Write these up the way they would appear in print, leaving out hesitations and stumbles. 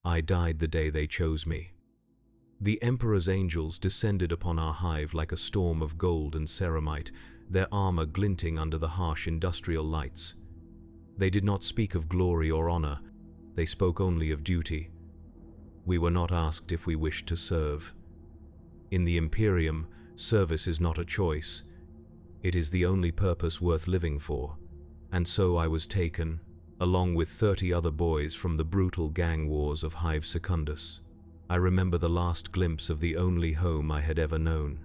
I died the day they chose me. The Emperor's angels descended upon our hive like a storm of gold and ceramite, their armor glinting under the harsh industrial lights. They did not speak of glory or honor, they spoke only of duty. We were not asked if we wished to serve. In the Imperium, service is not a choice. It is the only purpose worth living for. And so I was taken, along with 30 other boys from the brutal gang wars of Hive Secundus. I remember the last glimpse of the only home I had ever known.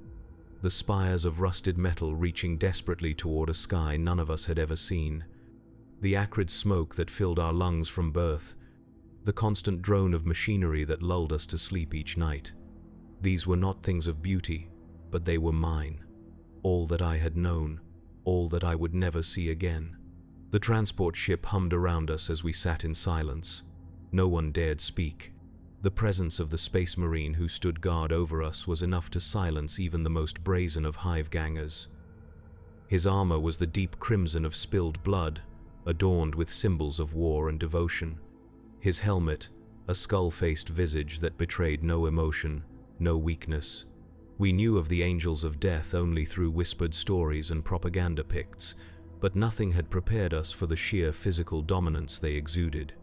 The spires of rusted metal reaching desperately toward a sky none of us had ever seen. The acrid smoke that filled our lungs from birth. The constant drone of machinery that lulled us to sleep each night. These were not things of beauty, but they were mine. All that I had known, all that I would never see again. The transport ship hummed around us as we sat in silence. No one dared speak. The presence of the space marine who stood guard over us was enough to silence even the most brazen of hive gangers. His armor was the deep crimson of spilled blood, adorned with symbols of war and devotion. His helmet, a skull-faced visage that betrayed no emotion, no weakness. We knew of the angels of death only through whispered stories and propaganda picts, but nothing had prepared us for the sheer physical dominance they exuded.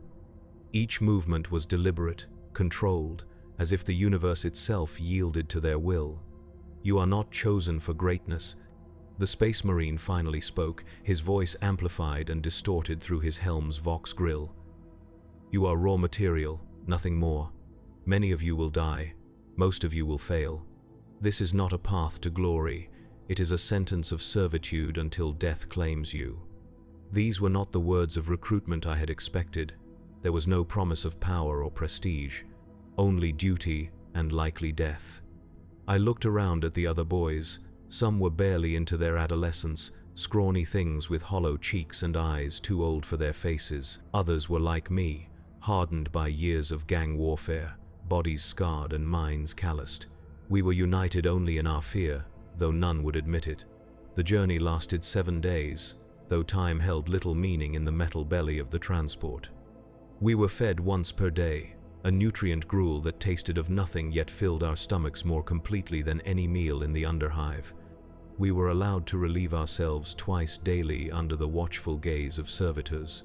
Each movement was deliberate, controlled, as if the universe itself yielded to their will. You are not chosen for greatness. The Space Marine finally spoke, his voice amplified and distorted through his helm's Vox grill. You are raw material, nothing more. Many of you will die. Most of you will fail. This is not a path to glory. It is a sentence of servitude until death claims you. These were not the words of recruitment I had expected. There was no promise of power or prestige, only duty and likely death. I looked around at the other boys. Some were barely into their adolescence, scrawny things with hollow cheeks and eyes too old for their faces. Others were like me, hardened by years of gang warfare, bodies scarred and minds calloused. We were united only in our fear, though none would admit it. The journey lasted 7 days, though time held little meaning in the metal belly of the transport. We were fed once per day, a nutrient gruel that tasted of nothing yet filled our stomachs more completely than any meal in the underhive. We were allowed to relieve ourselves twice daily under the watchful gaze of servitors.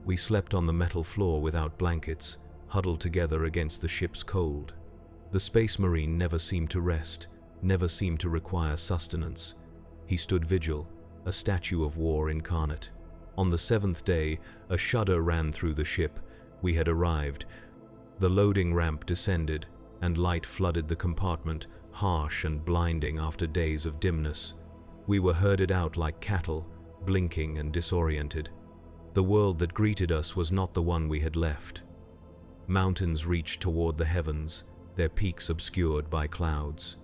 We slept on the metal floor without blankets, huddled together against the ship's cold. The Space Marine never seemed to rest, never seemed to require sustenance. He stood vigil, a statue of war incarnate. On the 7th day, a shudder ran through the ship. We had arrived. The loading ramp descended, and light flooded the compartment, harsh and blinding after days of dimness. We were herded out like cattle, blinking and disoriented. The world that greeted us was not the one we had left. Mountains reached toward the heavens, their peaks obscured by clouds.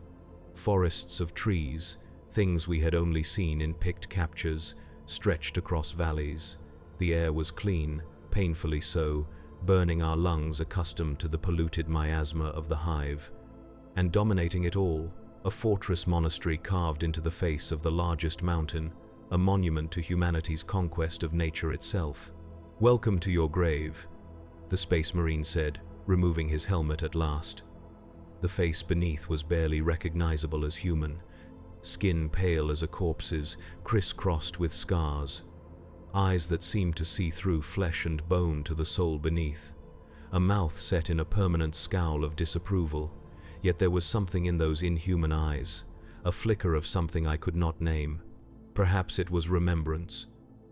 Forests of trees, things we had only seen in picked captures, stretched across valleys. The air was clean, painfully so, burning our lungs accustomed to the polluted miasma of the hive. And dominating it all, a fortress monastery carved into the face of the largest mountain, a monument to humanity's conquest of nature itself. "Welcome to your grave," the Space Marine said, removing his helmet at last. The face beneath was barely recognizable as human, skin pale as a corpse's, crisscrossed with scars. Eyes that seemed to see through flesh and bone to the soul beneath. A mouth set in a permanent scowl of disapproval, yet there was something in those inhuman eyes, a flicker of something I could not name. Perhaps it was remembrance.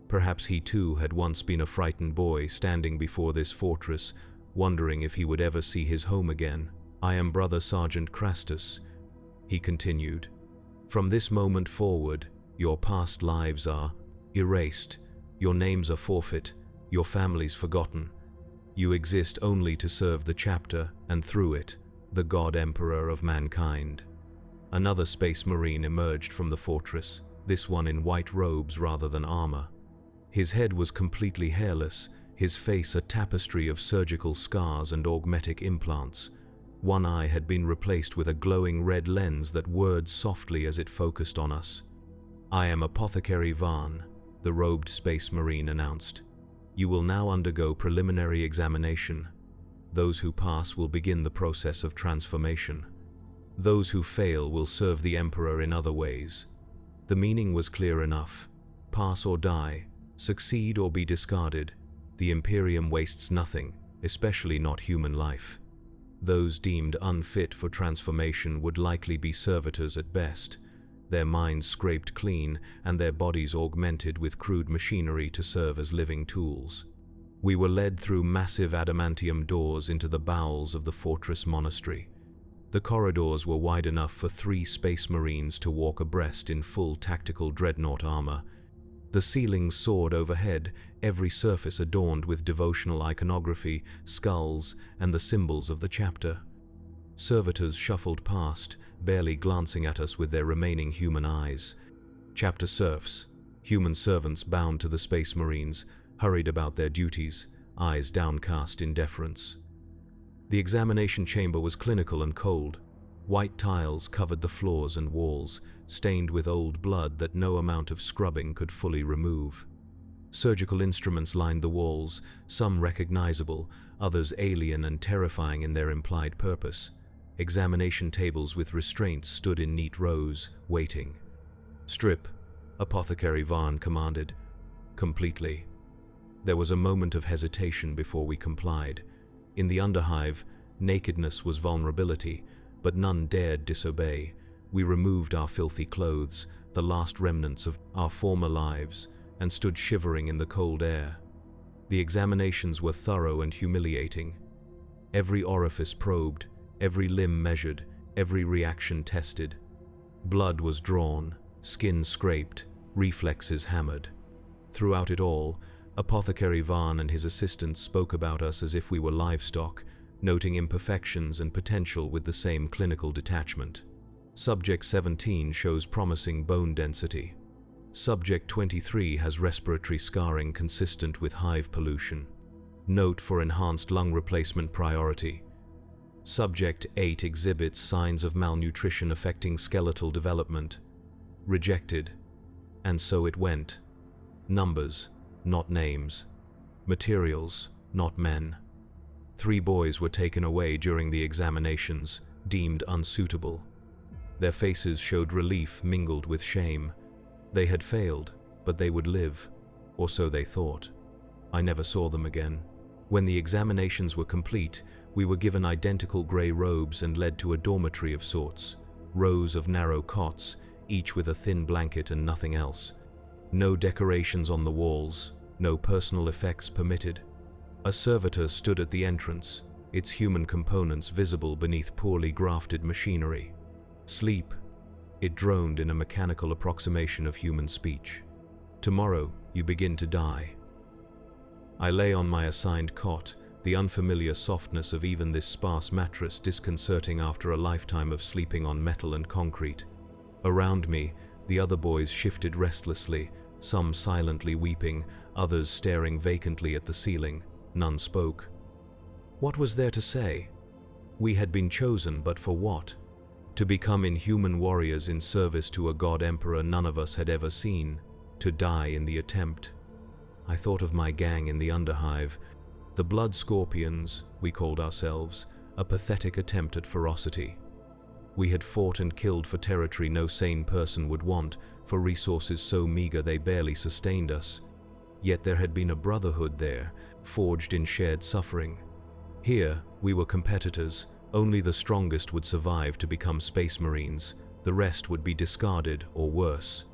Perhaps he too had once been a frightened boy standing before this fortress, wondering if he would ever see his home again. "I am Brother Sergeant Crastus," he continued. "From this moment forward, your past lives are erased, your names are forfeit, your families forgotten. You exist only to serve the chapter, and through it, the God Emperor of mankind." Another Space Marine emerged from the fortress, this one in white robes rather than armor. His head was completely hairless, his face a tapestry of surgical scars and augmetic implants. One eye had been replaced with a glowing red lens that whirred softly as it focused on us. "I am Apothecary Vaughn," the robed Space Marine announced. "You will now undergo preliminary examination." Those who pass will begin the process of transformation. Those who fail will serve the Emperor in other ways. The meaning was clear enough. Pass or die, succeed or be discarded. The Imperium wastes nothing, especially not human life. Those deemed unfit for transformation would likely be servitors at best, their minds scraped clean and their bodies augmented with crude machinery to serve as living tools. We were led through massive adamantium doors into the bowels of the fortress monastery. The corridors were wide enough for 3 space marines to walk abreast in full tactical dreadnought armor. The ceilings soared overhead, every surface adorned with devotional iconography, skulls, and the symbols of the chapter. Servitors shuffled past, barely glancing at us with their remaining human eyes. Chapter serfs, human servants bound to the space marines, hurried about their duties, eyes downcast in deference. The examination chamber was clinical and cold. White tiles covered the floors and walls, stained with old blood that no amount of scrubbing could fully remove. Surgical instruments lined the walls, some recognizable, others alien and terrifying in their implied purpose. Examination tables with restraints stood in neat rows, waiting. "Strip," Apothecary Varn commanded. "Completely." There was a moment of hesitation before we complied. In the underhive, nakedness was vulnerability, but none dared disobey. We removed our filthy clothes, the last remnants of our former lives, and stood shivering in the cold air. The examinations were thorough and humiliating. Every orifice probed, every limb measured, every reaction tested. Blood was drawn, skin scraped, reflexes hammered. Throughout it all, Apothecary Varn and his assistants spoke about us as if we were livestock, noting imperfections and potential with the same clinical detachment. Subject 17 shows promising bone density. Subject 23 has respiratory scarring consistent with hive pollution. Note for enhanced lung replacement priority. Subject 8 exhibits signs of malnutrition affecting skeletal development. Rejected. And so it went. Numbers, not names. Materials, not men. 3 boys were taken away during the examinations, deemed unsuitable. Their faces showed relief mingled with shame. They had failed, but they would live, or so they thought. I never saw them again. When the examinations were complete, we were given identical grey robes and led to a dormitory of sorts, rows of narrow cots, each with a thin blanket and nothing else. No decorations on the walls, no personal effects permitted. A servitor stood at the entrance, its human components visible beneath poorly grafted machinery. "Sleep," it droned in a mechanical approximation of human speech. "Tomorrow, you begin to die." I lay on my assigned cot, the unfamiliar softness of even this sparse mattress disconcerting after a lifetime of sleeping on metal and concrete. Around me, the other boys shifted restlessly, some silently weeping, others staring vacantly at the ceiling. None spoke. What was there to say? We had been chosen, but for what? To become inhuman warriors in service to a god emperor none of us had ever seen, to die in the attempt. I thought of my gang in the underhive, the blood scorpions, we called ourselves, a pathetic attempt at ferocity. We had fought and killed for territory no sane person would want, for resources so meager they barely sustained us. Yet there had been a brotherhood there, forged in shared suffering. Here, we were competitors. Only the strongest would survive to become space marines. The rest would be discarded or worse.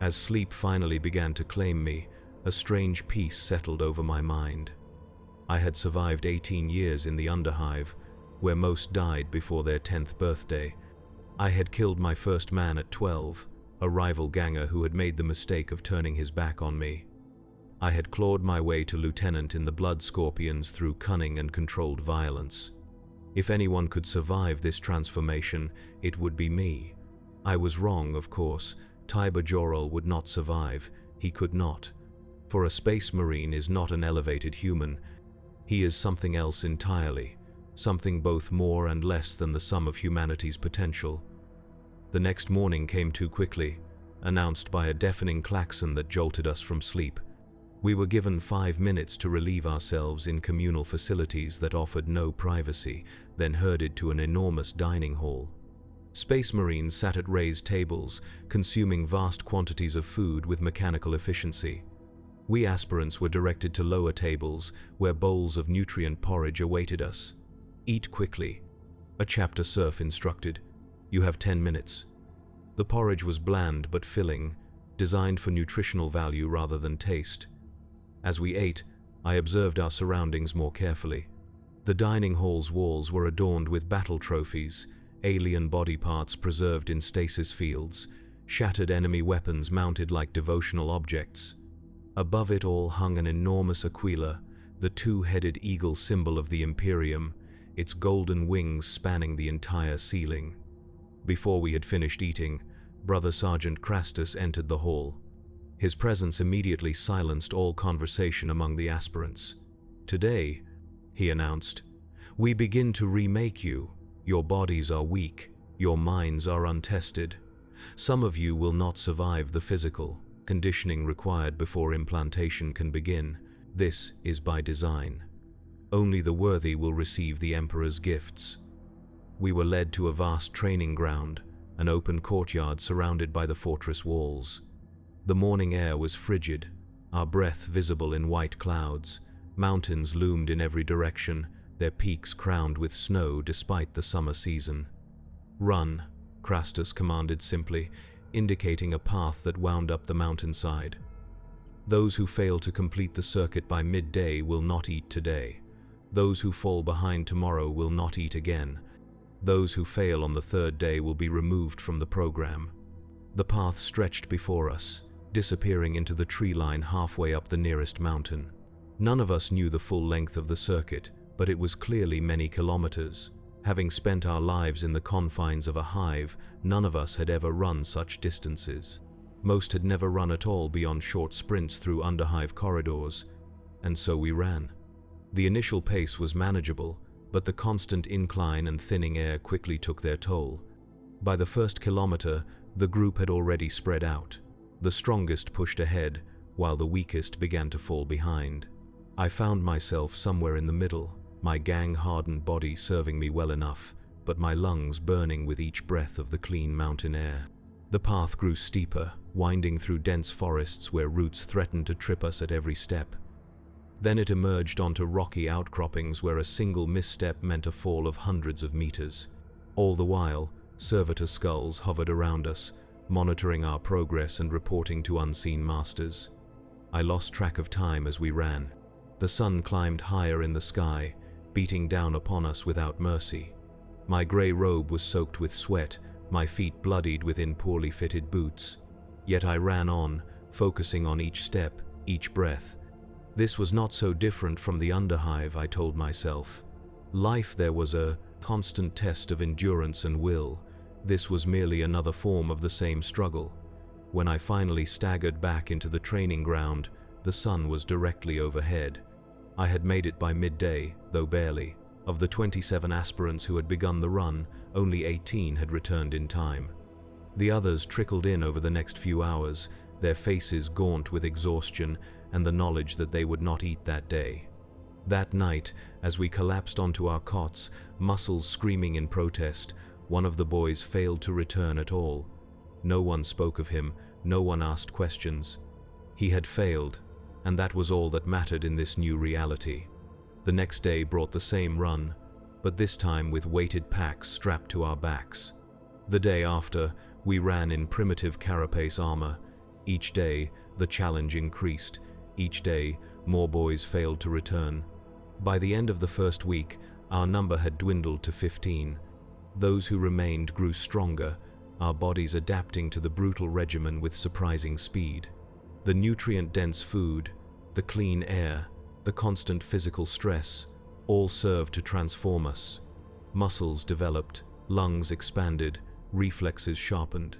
As sleep finally began to claim me, a strange peace settled over my mind. I had survived 18 years in the underhive, where most died before their 10th birthday. I had killed my first man at 12, a rival ganger who had made the mistake of turning his back on me. I had clawed my way to lieutenant in the blood scorpions through cunning and controlled violence. If anyone could survive this transformation, it would be me. I was wrong, of course. Tiber Jorel would not survive. He could not. For a space marine is not an elevated human. He is something else entirely, something both more and less than the sum of humanity's potential. The next morning came too quickly, announced by a deafening klaxon that jolted us from sleep. We were given 5 minutes to relieve ourselves in communal facilities that offered no privacy, then herded to an enormous dining hall. Space Marines sat at raised tables, consuming vast quantities of food with mechanical efficiency. We aspirants were directed to lower tables, where bowls of nutrient porridge awaited us. Eat quickly. A chapter serf instructed. You have 10 minutes. The porridge was bland but filling, designed for nutritional value rather than taste. As we ate, I observed our surroundings more carefully. The dining hall's walls were adorned with battle trophies, alien body parts preserved in stasis fields, shattered enemy weapons mounted like devotional objects. Above it all hung an enormous aquila, the two-headed eagle symbol of the Imperium, its golden wings spanning the entire ceiling. Before we had finished eating, Brother Sergeant Crastus entered the hall. His presence immediately silenced all conversation among the aspirants. "Today," he announced, "we begin to remake you. Your bodies are weak, your minds are untested. Some of you will not survive the physical conditioning required before implantation can begin. This is by design. Only the worthy will receive the Emperor's gifts." We were led to a vast training ground, an open courtyard surrounded by the fortress walls. The morning air was frigid, our breath visible in white clouds. Mountains loomed in every direction, their peaks crowned with snow despite the summer season. "Run," Crastus commanded simply, indicating a path that wound up the mountainside. "Those who fail to complete the circuit by midday will not eat today. Those who fall behind tomorrow will not eat again. Those who fail on the third day will be removed from the program." The path stretched before us, disappearing into the tree line halfway up the nearest mountain. None of us knew the full length of the circuit, but it was clearly many kilometers. Having spent our lives in the confines of a hive, none of us had ever run such distances. Most had never run at all beyond short sprints through underhive corridors, and so we ran. The initial pace was manageable, but the constant incline and thinning air quickly took their toll. By the first kilometer, the group had already spread out. The strongest pushed ahead, while the weakest began to fall behind. I found myself somewhere in the middle, my gang-hardened body serving me well enough, but my lungs burning with each breath of the clean mountain air. The path grew steeper, winding through dense forests where roots threatened to trip us at every step. Then it emerged onto rocky outcroppings where a single misstep meant a fall of hundreds of meters. All the while, servitor skulls hovered around us, monitoring our progress and reporting to unseen masters. I lost track of time as we ran. The sun climbed higher in the sky, beating down upon us without mercy. My gray robe was soaked with sweat, my feet bloodied within poorly fitted boots. Yet I ran on, focusing on each step, each breath. This was not so different from the underhive, I told myself. Life there was a constant test of endurance and will. This was merely another form of the same struggle. When I finally staggered back into the training ground, the sun was directly overhead. I had made it by midday, though barely. Of the 27 aspirants who had begun the run, only 18 had returned in time. The others trickled in over the next few hours, their faces gaunt with exhaustion and the knowledge that they would not eat that day. That night, as we collapsed onto our cots, muscles screaming in protest, one of the boys failed to return at all. No one spoke of him, no one asked questions. He had failed, and that was all that mattered in this new reality. The next day brought the same run, but this time with weighted packs strapped to our backs. The day after, we ran in primitive carapace armor. Each day, the challenge increased. Each day, more boys failed to return. By the end of the first week, our number had dwindled to 15. Those who remained grew stronger, our bodies adapting to the brutal regimen with surprising speed. The nutrient-dense food, the clean air, the constant physical stress, all served to transform us. Muscles developed, lungs expanded, reflexes sharpened.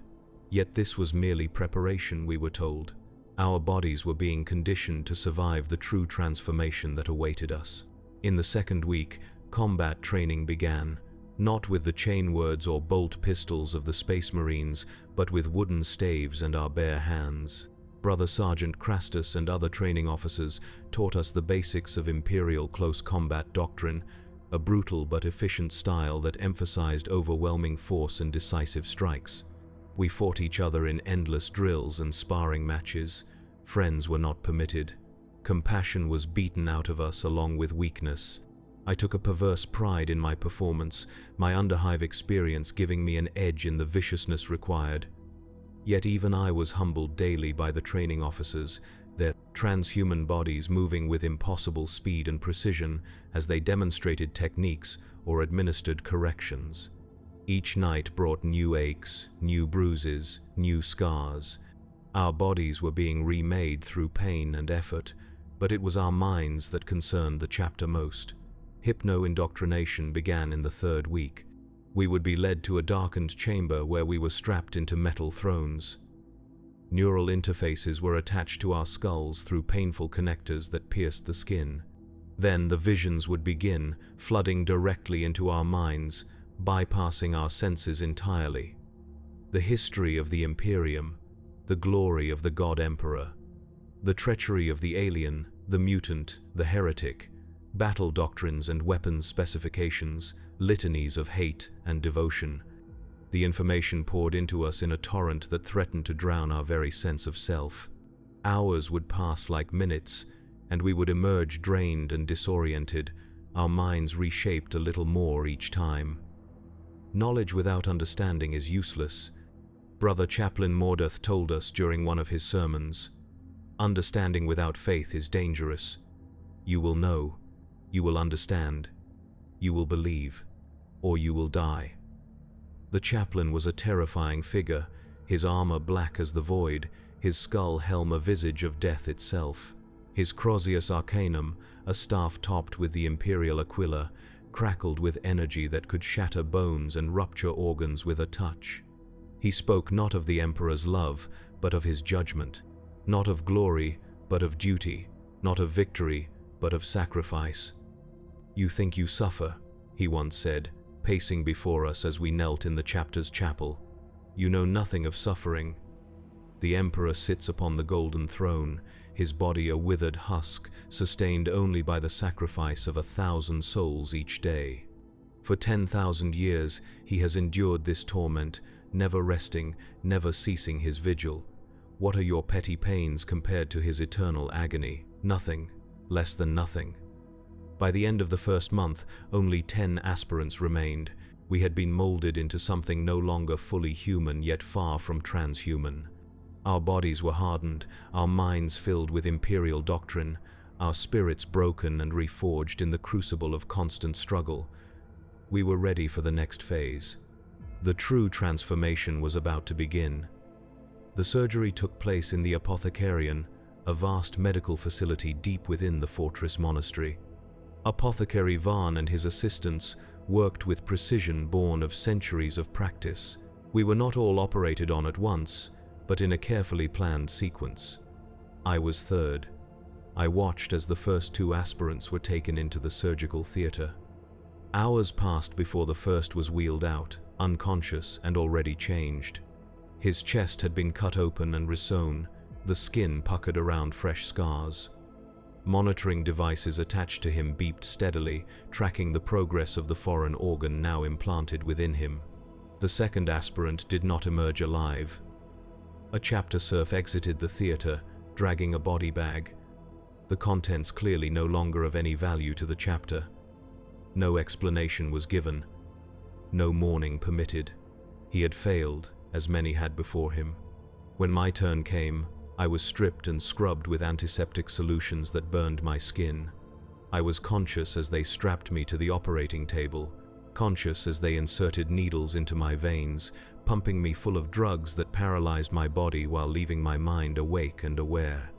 Yet this was merely preparation, we were told. Our bodies were being conditioned to survive the true transformation that awaited us. In the second week, combat training began, not with the chain words or bolt pistols of the Space Marines, but with wooden staves and our bare hands. Brother Sergeant Crastus and other training officers taught us the basics of Imperial close combat doctrine, a brutal but efficient style that emphasized overwhelming force and decisive strikes. We fought each other in endless drills and sparring matches. Friends were not permitted. Compassion was beaten out of us along with weakness. I took a perverse pride in my performance, my underhive experience giving me an edge in the viciousness required. Yet even I was humbled daily by the training officers, their transhuman bodies moving with impossible speed and precision as they demonstrated techniques or administered corrections. Each night brought new aches, new bruises, new scars. Our bodies were being remade through pain and effort, but it was our minds that concerned the chapter most. Hypno-indoctrination began in the 3rd week. We would be led to a darkened chamber where we were strapped into metal thrones. Neural interfaces were attached to our skulls through painful connectors that pierced the skin. Then the visions would begin, flooding directly into our minds, bypassing our senses entirely. The history of the Imperium, the glory of the God Emperor, the treachery of the alien, the mutant, the heretic, battle doctrines and weapons specifications, litanies of hate and devotion. The information poured into us in a torrent that threatened to drown our very sense of self. Hours would pass like minutes, and we would emerge drained and disoriented, our minds reshaped a little more each time. Knowledge without understanding is useless. Brother Chaplain Mordeth told us during one of his sermons. Understanding without faith is dangerous. You will know, you will understand, you will believe, or you will die. The chaplain was a terrifying figure, his armor black as the void, his skull helm a visage of death itself. His Crozius Arcanum, a staff topped with the Imperial Aquila, crackled with energy that could shatter bones and rupture organs with a touch. He spoke not of the Emperor's love, but of his judgment, not of glory, but of duty, not of victory, but of sacrifice. You think you suffer, he once said, pacing before us as we knelt in the chapter's chapel. You know nothing of suffering. The Emperor sits upon the golden throne, his body a withered husk, sustained only by the sacrifice of 1,000 souls each day. For 10,000 years he has endured this torment, never resting, never ceasing his vigil. What are your petty pains compared to his eternal agony? Nothing, less than nothing. By the end of the 1st month, only 10 aspirants remained. We had been molded into something no longer fully human, yet far from transhuman. Our bodies were hardened, our minds filled with Imperial doctrine, our spirits broken and reforged in the crucible of constant struggle. We were ready for the next phase. The true transformation was about to begin. The surgery took place in the Apothecarium, a vast medical facility deep within the fortress monastery. Apothecary Varn and his assistants worked with precision born of centuries of practice. We were not all operated on at once, but in a carefully planned sequence. I was third. I watched as the first 2 aspirants were taken into the surgical theater. Hours passed before the first was wheeled out, unconscious and already changed. His chest had been cut open and resewn, the skin puckered around fresh scars. Monitoring devices attached to him beeped steadily, tracking the progress of the foreign organ now implanted within him. The second aspirant did not emerge alive. A chapter serf exited the theater, dragging a body bag. The contents clearly no longer of any value to the chapter. No explanation was given. No mourning permitted. He had failed, as many had before him. When my turn came, I was stripped and scrubbed with antiseptic solutions that burned my skin. I was conscious as they strapped me to the operating table, conscious as they inserted needles into my veins, pumping me full of drugs that paralyzed my body while leaving my mind awake and aware.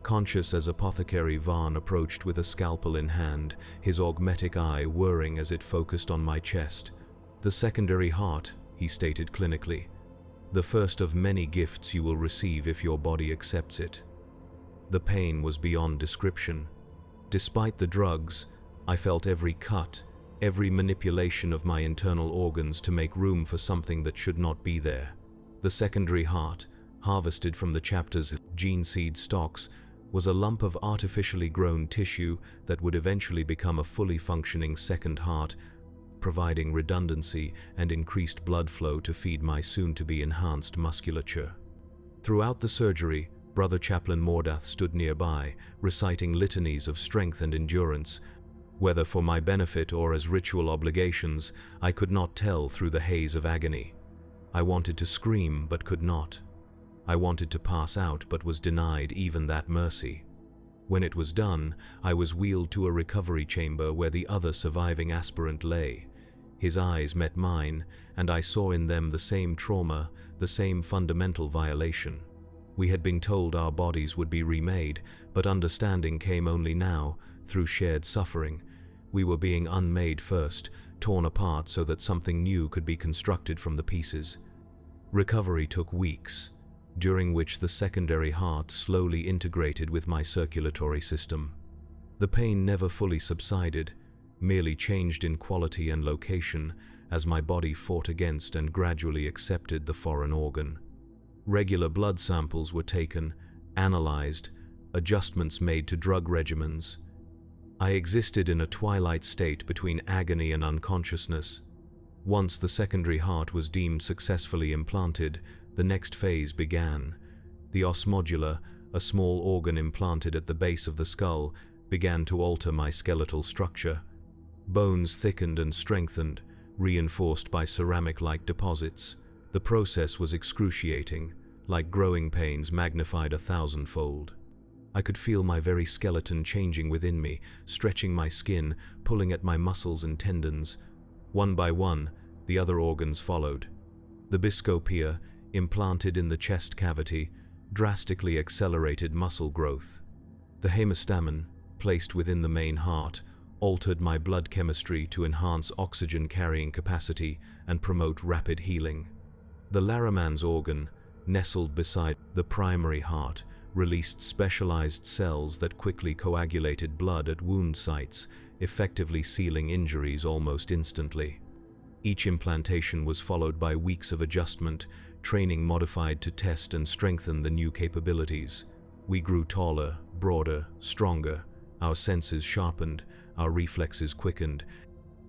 Conscious as Apothecary Varn approached with a scalpel in hand, his augmetic eye whirring as it focused on my chest. "The secondary heart," he stated clinically. "The first of many gifts you will receive if your body accepts it." The pain was beyond description. Despite the drugs, I felt every cut, every manipulation of my internal organs to make room for something that should not be there. The secondary heart, harvested from the chapter's gene seed stocks, was a lump of artificially grown tissue that would eventually become a fully functioning second heart, providing redundancy and increased blood flow to feed my soon-to-be enhanced musculature. Throughout the surgery, Brother Chaplain Mordath stood nearby, reciting litanies of strength and endurance. Whether for my benefit or as ritual obligations, I could not tell through the haze of agony. I wanted to scream, but could not. I wanted to pass out, but was denied even that mercy. When it was done, I was wheeled to a recovery chamber where the other surviving aspirant lay. His eyes met mine, and I saw in them the same trauma, the same fundamental violation. We had been told our bodies would be remade, but understanding came only now, through shared suffering. We were being unmade first, torn apart so that something new could be constructed from the pieces. Recovery took weeks, during which the secondary heart slowly integrated with my circulatory system. The pain never fully subsided, merely changed in quality and location as my body fought against and gradually accepted the foreign organ. Regular blood samples were taken, analyzed, adjustments made to drug regimens. I existed in a twilight state between agony and unconsciousness. Once the secondary heart was deemed successfully implanted, the next phase began. The os modula, a small organ implanted at the base of the skull, began to alter my skeletal structure. Bones thickened and strengthened, reinforced by ceramic-like deposits. The process was excruciating, like growing pains magnified 1,000-fold. I could feel my very skeleton changing within me, stretching my skin, pulling at my muscles and tendons. One by one, the other organs followed. The biscopia, implanted in the chest cavity, drastically accelerated muscle growth. The hemastamen, placed within the main heart, altered my blood chemistry to enhance oxygen-carrying capacity and promote rapid healing. The Laramans organ, nestled beside the primary heart, released specialized cells that quickly coagulated blood at wound sites, effectively sealing injuries almost instantly. Each implantation was followed by weeks of adjustment, training modified to test and strengthen the new capabilities. We grew taller, broader, stronger, our senses sharpened, our reflexes quickened.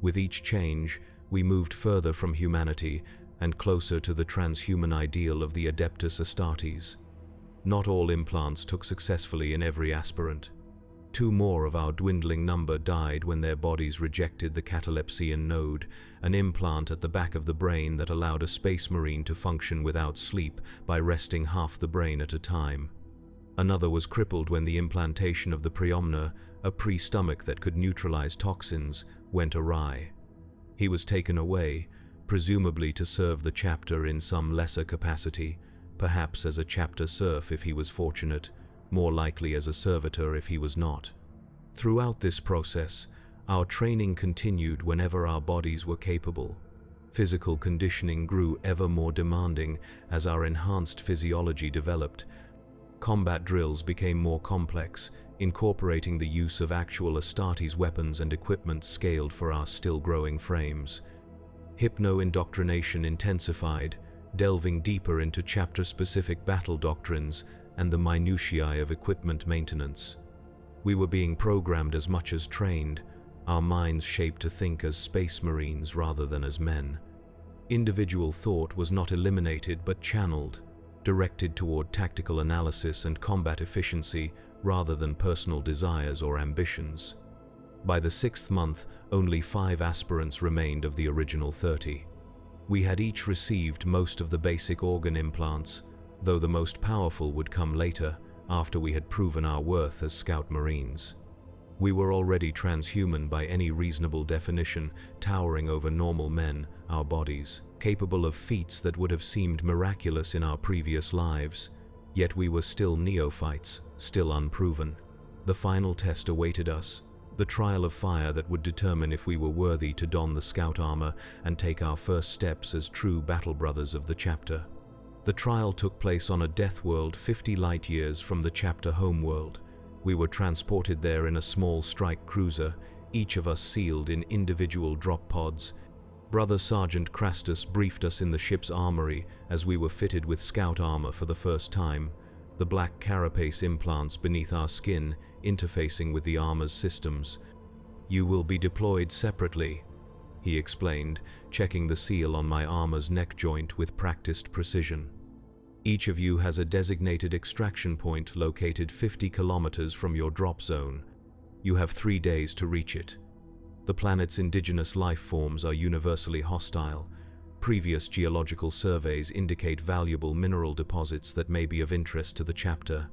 With each change, we moved further from humanity and closer to the transhuman ideal of the Adeptus Astartes. Not all implants took successfully in every aspirant. 2 more of our dwindling number died when their bodies rejected the catalepsian node, an implant at the back of the brain that allowed a space marine to function without sleep by resting half the brain at a time. Another was crippled when the implantation of the preomna, a pre-stomach that could neutralize toxins, went awry. He was taken away, presumably to serve the chapter in some lesser capacity, perhaps as a chapter serf if he was fortunate, more likely as a servitor if he was not. Throughout this process, our training continued whenever our bodies were capable. Physical conditioning grew ever more demanding as our enhanced physiology developed. Combat drills became more complex, incorporating the use of actual Astartes weapons and equipment scaled for our still-growing frames. Hypno-indoctrination intensified, delving deeper into chapter-specific battle doctrines and the minutiae of equipment maintenance. We were being programmed as much as trained, our minds shaped to think as space marines rather than as men. Individual thought was not eliminated but channeled, directed toward tactical analysis and combat efficiency rather than personal desires or ambitions. By the 6th month, only 5 aspirants remained of the original 30. We had each received most of the basic organ implants, though the most powerful would come later, after we had proven our worth as Scout Marines. We were already transhuman by any reasonable definition, towering over normal men, our bodies, capable of feats that would have seemed miraculous in our previous lives. Yet we were still neophytes, still unproven. The final test awaited us, the trial of fire that would determine if we were worthy to don the scout armor and take our first steps as true battle brothers of the chapter. The trial took place on a death world 50 light-years from the chapter homeworld. We were transported there in a small strike cruiser, each of us sealed in individual drop pods. Brother Sergeant Crastus briefed us in the ship's armory as we were fitted with scout armor for the first time, the black carapace implants beneath our skin interfacing with the armor's systems. "You will be deployed separately," he explained, checking the seal on my armor's neck joint with practiced precision. "Each of you has a designated extraction point located 50 kilometers from your drop zone. You have 3 days to reach it. The planet's indigenous life forms are universally hostile. Previous geological surveys indicate valuable mineral deposits that may be of interest to the chapter.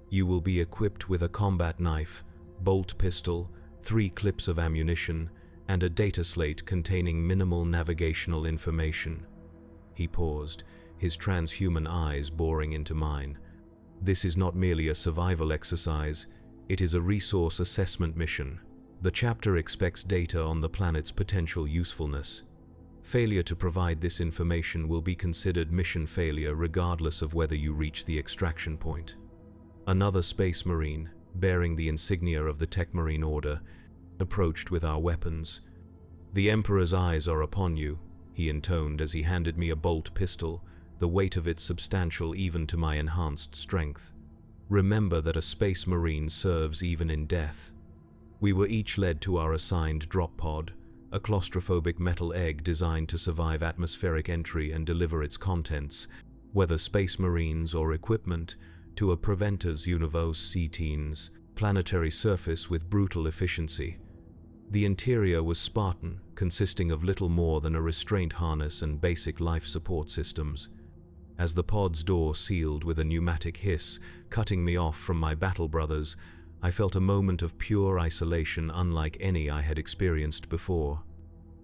You will be equipped with a combat knife, bolt pistol, 3 clips of ammunition, and a data slate containing minimal navigational information." He paused, his transhuman eyes boring into mine. "This is not merely a survival exercise, it is a resource assessment mission. The chapter expects data on the planet's potential usefulness. Failure to provide this information will be considered mission failure regardless of whether you reach the extraction point." Another space marine, bearing the insignia of the Techmarine Order, approached with our weapons. "The Emperor's eyes are upon you," he intoned as he handed me a bolt pistol, the weight of it substantial even to my enhanced strength. "Remember that a space marine serves even in death." We were each led to our assigned drop pod, a claustrophobic metal egg designed to survive atmospheric entry and deliver its contents, whether space marines or equipment, to a Preventor's Univos C-Teens planetary surface with brutal efficiency. The interior was Spartan, consisting of little more than a restraint harness and basic life support systems. As the pod's door sealed with a pneumatic hiss, cutting me off from my battle brothers, I felt a moment of pure isolation unlike any I had experienced before.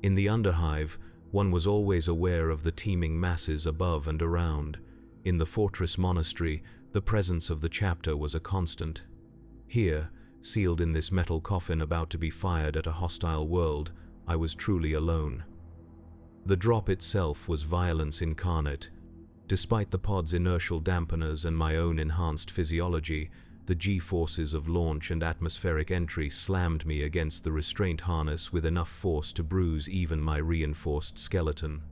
In the Underhive, one was always aware of the teeming masses above and around. In the fortress monastery, the presence of the chapter was a constant. Here, sealed in this metal coffin about to be fired at a hostile world, I was truly alone. The drop itself was violence incarnate. Despite the pod's inertial dampeners and my own enhanced physiology, the G-forces of launch and atmospheric entry slammed me against the restraint harness with enough force to bruise even my reinforced skeleton.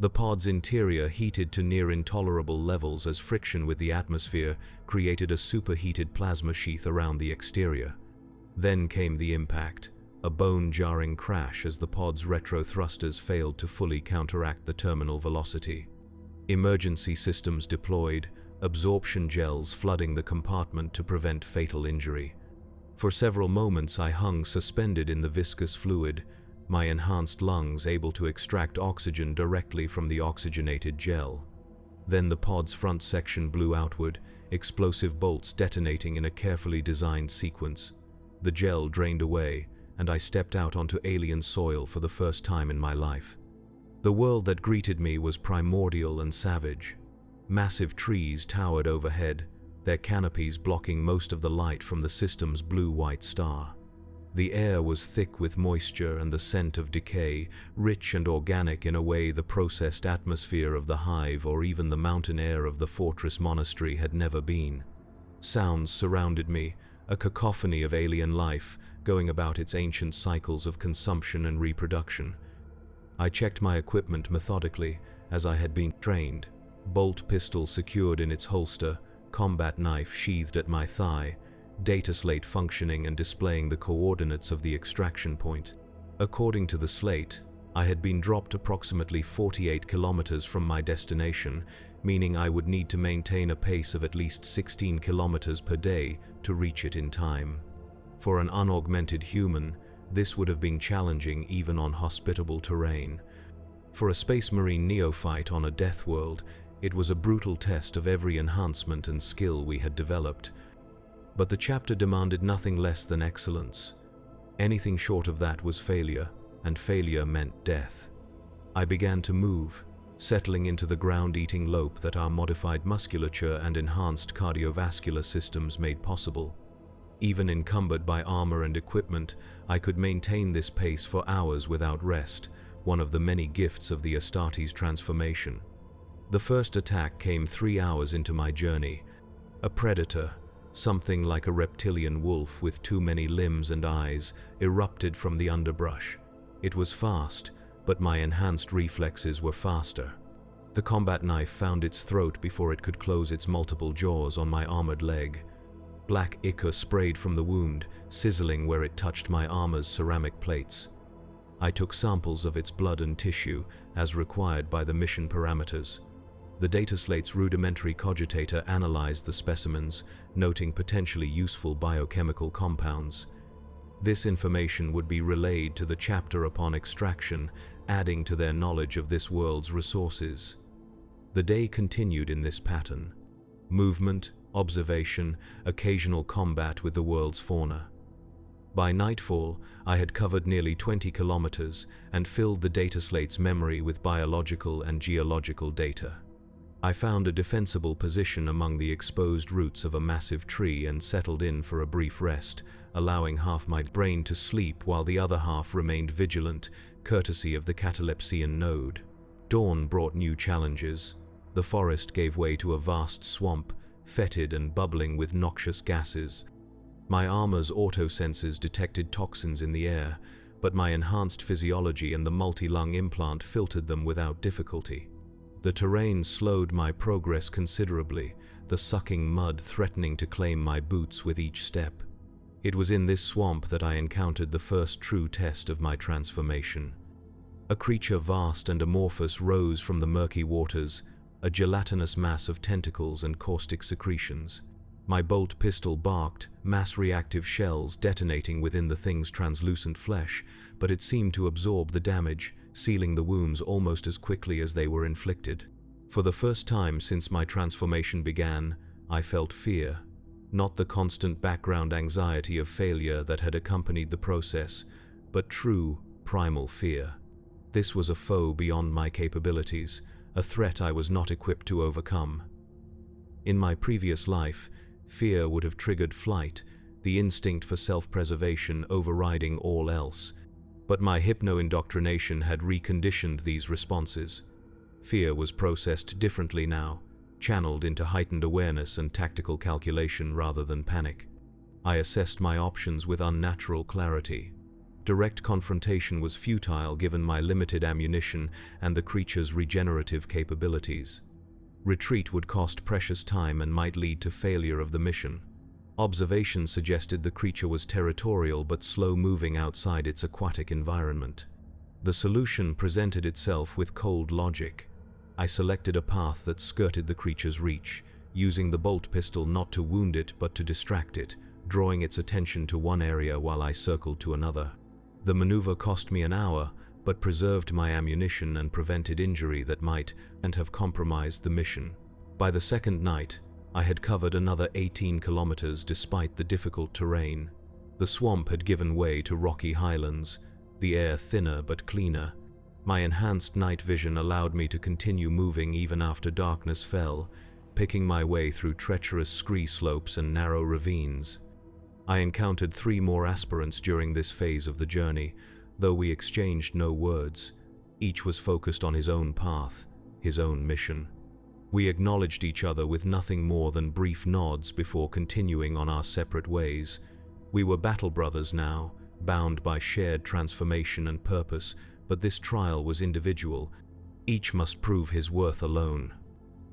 The pod's interior heated to near intolerable levels as friction with the atmosphere created a superheated plasma sheath around the exterior. Then came the impact, a bone-jarring crash as the pod's retro thrusters failed to fully counteract the terminal velocity. Emergency systems deployed, absorption gels flooding the compartment to prevent fatal injury. For several moments I hung suspended in the viscous fluid, my enhanced lungs able to extract oxygen directly from the oxygenated gel. Then the pod's front section blew outward, explosive bolts detonating in a carefully designed sequence. The gel drained away, and I stepped out onto alien soil for the first time in my life. The world that greeted me was primordial and savage. Massive trees towered overhead, their canopies blocking most of the light from the system's blue-white star. The air was thick with moisture and the scent of decay, rich and organic in a way the processed atmosphere of the hive or even the mountain air of the fortress monastery had never been. Sounds surrounded me, a cacophony of alien life, going about its ancient cycles of consumption and reproduction. I checked my equipment methodically, as I had been trained. Bolt pistol secured in its holster, combat knife sheathed at my thigh, data slate functioning and displaying the coordinates of the extraction point. According to the slate, I had been dropped approximately 48 kilometers from my destination, meaning I would need to maintain a pace of at least 16 kilometers per day to reach it in time. For an unaugmented human, this would have been challenging even on hospitable terrain. For a Space Marine neophyte on a death world, it was a brutal test of every enhancement and skill we had developed. But the chapter demanded nothing less than excellence. Anything short of that was failure, and failure meant death. I began to move, settling into the ground-eating lope that our modified musculature and enhanced cardiovascular systems made possible. Even encumbered by armor and equipment, I could maintain this pace for hours without rest, one of the many gifts of the Astartes transformation. The first attack came 3 hours into my journey. A predator, something like a reptilian wolf with too many limbs and eyes, erupted from the underbrush. It was fast, but my enhanced reflexes were faster. The combat knife found its throat before it could close its multiple jaws on my armored leg. Black ichor sprayed from the wound, sizzling where it touched my armor's ceramic plates. I took samples of its blood and tissue, as required by the mission parameters. The dataslate's rudimentary cogitator analyzed the specimens, noting potentially useful biochemical compounds. This information would be relayed to the chapter upon extraction, adding to their knowledge of this world's resources. The day continued in this pattern. Movement, observation, occasional combat with the world's fauna. By nightfall, I had covered nearly 20 kilometers and filled the dataslate's memory with biological and geological data. I found a defensible position among the exposed roots of a massive tree and settled in for a brief rest, allowing half my brain to sleep while the other half remained vigilant, courtesy of the catalepsian node. Dawn brought new challenges. The forest gave way to a vast swamp, fetid and bubbling with noxious gases. My armor's autosenses detected toxins in the air, but my enhanced physiology and the multi-lung implant filtered them without difficulty. The terrain slowed my progress considerably, the sucking mud threatening to claim my boots with each step. It was in this swamp that I encountered the first true test of my transformation. A creature vast and amorphous rose from the murky waters, a gelatinous mass of tentacles and caustic secretions. My bolt pistol barked, mass-reactive shells detonating within the thing's translucent flesh, but it seemed to absorb the damage, sealing the wounds almost as quickly as they were inflicted. For the first time since my transformation began, I felt fear. Not the constant background anxiety of failure that had accompanied the process, but true, primal fear. This was a foe beyond my capabilities, a threat I was not equipped to overcome. In my previous life, fear would have triggered flight, the instinct for self-preservation overriding all else. But my hypno-indoctrination had reconditioned these responses. Fear was processed differently now, channeled into heightened awareness and tactical calculation rather than panic. I assessed my options with unnatural clarity. Direct confrontation was futile given my limited ammunition and the creature's regenerative capabilities. Retreat would cost precious time and might lead to failure of the mission. Observation suggested the creature was territorial but slow-moving outside its aquatic environment. The solution presented itself with cold logic. I selected a path that skirted the creature's reach, using the bolt pistol not to wound it but to distract it, drawing its attention to one area while I circled to another. The maneuver cost me an hour, but preserved my ammunition and prevented injury that might have compromised the mission. By the second night, I had covered another 18 kilometers despite the difficult terrain. The swamp had given way to rocky highlands, the air thinner but cleaner. My enhanced night vision allowed me to continue moving even after darkness fell, picking my way through treacherous scree slopes and narrow ravines. I encountered 3 more aspirants during this phase of the journey, though we exchanged no words. Each was focused on his own path, his own mission. We acknowledged each other with nothing more than brief nods before continuing on our separate ways. We were battle brothers now, bound by shared transformation and purpose, but this trial was individual. Each must prove his worth alone.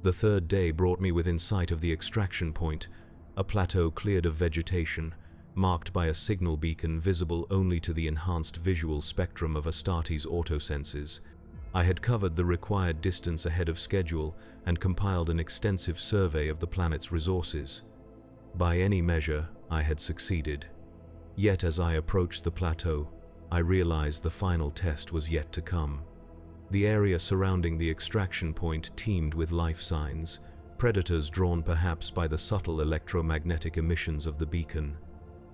The third day brought me within sight of the extraction point, a plateau cleared of vegetation, marked by a signal beacon visible only to the enhanced visual spectrum of Astartes' autosenses. I had covered the required distance ahead of schedule and compiled an extensive survey of the planet's resources. By any measure, I had succeeded. Yet as I approached the plateau, I realized the final test was yet to come. The area surrounding the extraction point teemed with life signs, predators drawn perhaps by the subtle electromagnetic emissions of the beacon.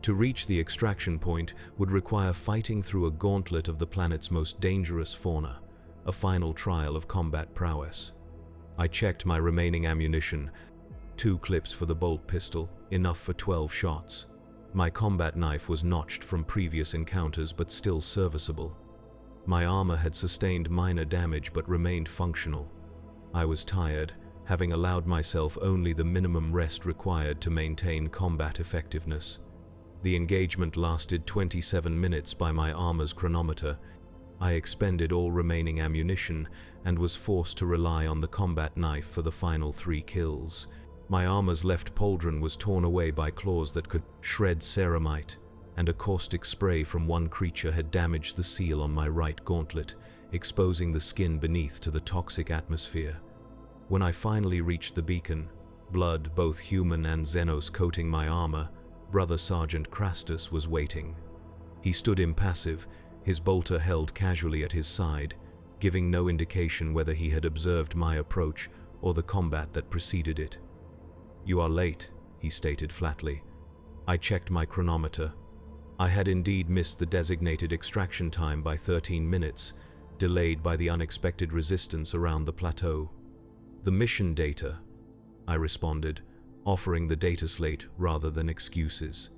To reach the extraction point would require fighting through a gauntlet of the planet's most dangerous fauna, a final trial of combat prowess. I checked my remaining ammunition, 2 clips for the bolt pistol, enough for 12 shots. My combat knife was notched from previous encounters but still serviceable. My armor had sustained minor damage but remained functional. I was tired, having allowed myself only the minimum rest required to maintain combat effectiveness. The engagement lasted 27 minutes by my armor's chronometer. I expended all remaining ammunition and was forced to rely on the combat knife for the final 3 kills. My armor's left pauldron was torn away by claws that could shred ceramite, and a caustic spray from one creature had damaged the seal on my right gauntlet, exposing the skin beneath to the toxic atmosphere. When I finally reached the beacon, blood, both human and Xenos, coating my armor, Brother Sergeant Crastus was waiting. He stood impassive, his bolter held casually at his side, giving no indication whether he had observed my approach or the combat that preceded it. "You are late," he stated flatly. I checked my chronometer. I had indeed missed the designated extraction time by 13 minutes, delayed by the unexpected resistance around the plateau. "The mission data," I responded, offering the data slate rather than excuses.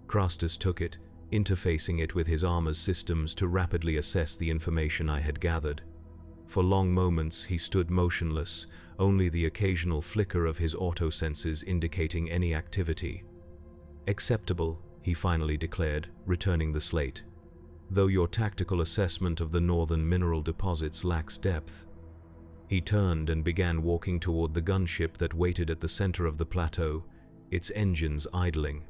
Crastus took it, interfacing it with his armor's systems to rapidly assess the information I had gathered. For long moments he stood motionless, only the occasional flicker of his auto-senses indicating any activity. "Acceptable," he finally declared, returning the slate. "Though your tactical assessment of the northern mineral deposits lacks depth." He turned and began walking toward the gunship that waited at the center of the plateau, its engines idling.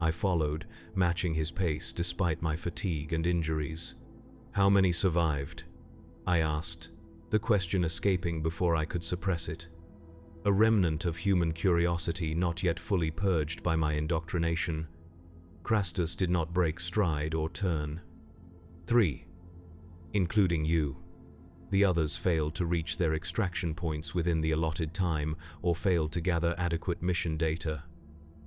I followed, matching his pace despite my fatigue and injuries. "How many survived?" I asked, the question escaping before I could suppress it. A remnant of human curiosity not yet fully purged by my indoctrination. Crastus did not break stride or turn. "3, including you. The others failed to reach their extraction points within the allotted time or failed to gather adequate mission data.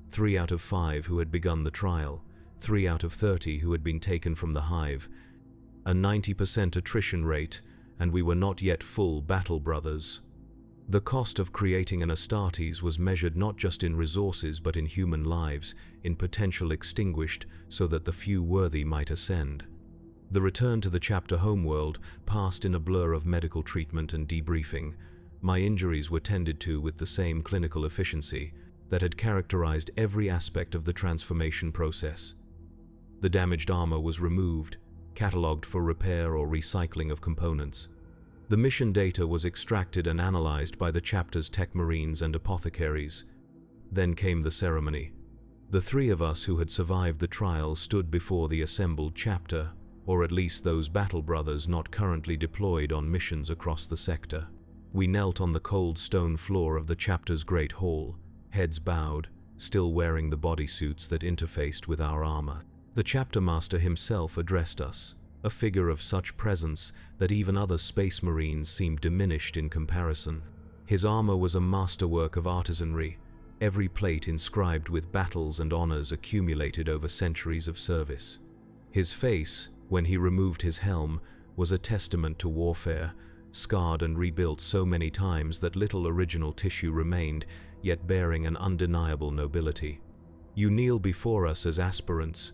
3 out of 5 who had begun the trial, 3 out of 30 who had been taken from the hive, a 90% attrition rate, and we were not yet full battle brothers. The cost of creating an Astartes was measured not just in resources but in human lives, in potential extinguished so that the few worthy might ascend. The return to the chapter homeworld passed in a blur of medical treatment and debriefing. My injuries were tended to with the same clinical efficiency that had characterized every aspect of the transformation process. The damaged armor was removed, catalogued for repair or recycling of components. The mission data was extracted and analyzed by the chapter's tech marines and apothecaries. Then came the ceremony. The 3 of us who had survived the trial stood before the assembled chapter, or at least those battle brothers not currently deployed on missions across the sector. We knelt on the cold stone floor of the chapter's great hall, heads bowed, still wearing the bodysuits that interfaced with our armor. The chapter master himself addressed us, a figure of such presence that even other space marines seemed diminished in comparison. His armor was a masterwork of artisanry, every plate inscribed with battles and honors accumulated over centuries of service. His face, when he removed his helm, was a testament to warfare, scarred and rebuilt so many times that little original tissue remained, yet bearing an undeniable nobility. "You kneel before us as aspirants,"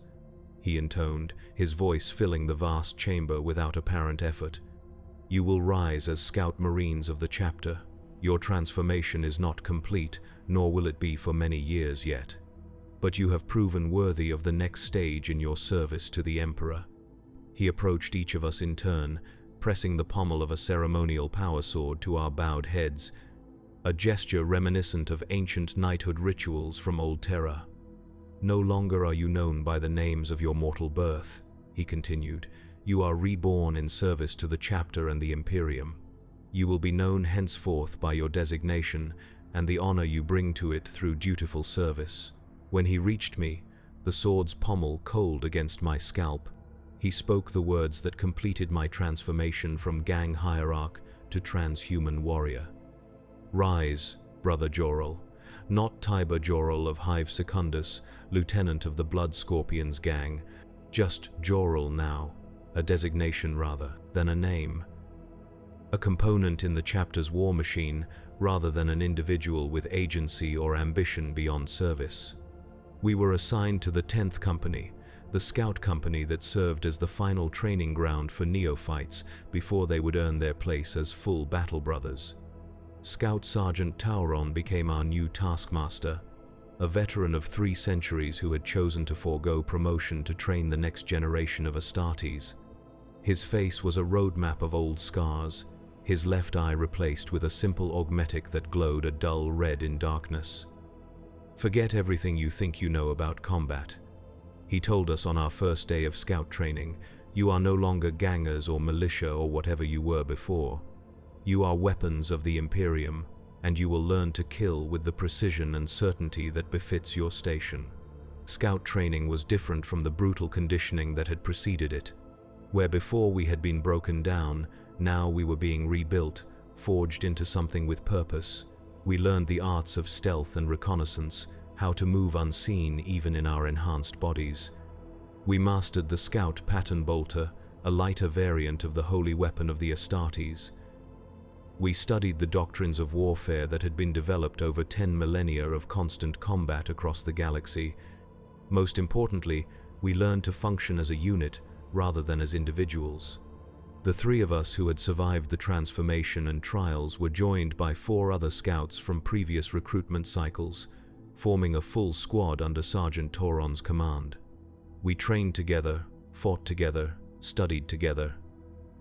he intoned, his voice filling the vast chamber without apparent effort. "You will rise as scout marines of the chapter. Your transformation is not complete, nor will it be for many years yet. But you have proven worthy of the next stage in your service to the Emperor." He approached each of us in turn, pressing the pommel of a ceremonial power sword to our bowed heads, a gesture reminiscent of ancient knighthood rituals from old Terra. "No longer are you known by the names of your mortal birth," he continued. "You are reborn in service to the chapter and the Imperium. You will be known henceforth by your designation and the honor you bring to it through dutiful service." When he reached me, the sword's pommel cold against my scalp, he spoke the words that completed my transformation from gang hierarch to transhuman warrior. "Rise, Brother Jorel, not Tiber Jorel of Hive Secundus, lieutenant of the Blood Scorpions gang, just Jorel now, a designation rather than a name. A component in the chapter's war machine rather than an individual with agency or ambition beyond service. We were assigned to the 10th Company, the scout company that served as the final training ground for neophytes before they would earn their place as full battle brothers. Scout Sergeant Tauron became our new taskmaster, a veteran of 3 centuries who had chosen to forego promotion to train the next generation of Astartes. His face was a roadmap of old scars, his left eye replaced with a simple augmetic that glowed a dull red in darkness. "Forget everything you think you know about combat," he told us on our first day of scout training. "You are no longer gangers or militia or whatever you were before. You are weapons of the Imperium, and you will learn to kill with the precision and certainty that befits your station." Scout training was different from the brutal conditioning that had preceded it. Where before we had been broken down, now we were being rebuilt, forged into something with purpose. We learned the arts of stealth and reconnaissance, how to move unseen even in our enhanced bodies. We mastered the scout pattern bolter, a lighter variant of the holy weapon of the Astartes. We studied the doctrines of warfare that had been developed over 10 millennia of constant combat across the galaxy. Most importantly, we learned to function as a unit rather than as individuals. The three of us who had survived the transformation and trials were joined by 4 other scouts from previous recruitment cycles, forming a full squad under Sergeant Tauron's command. We trained together, fought together, studied together.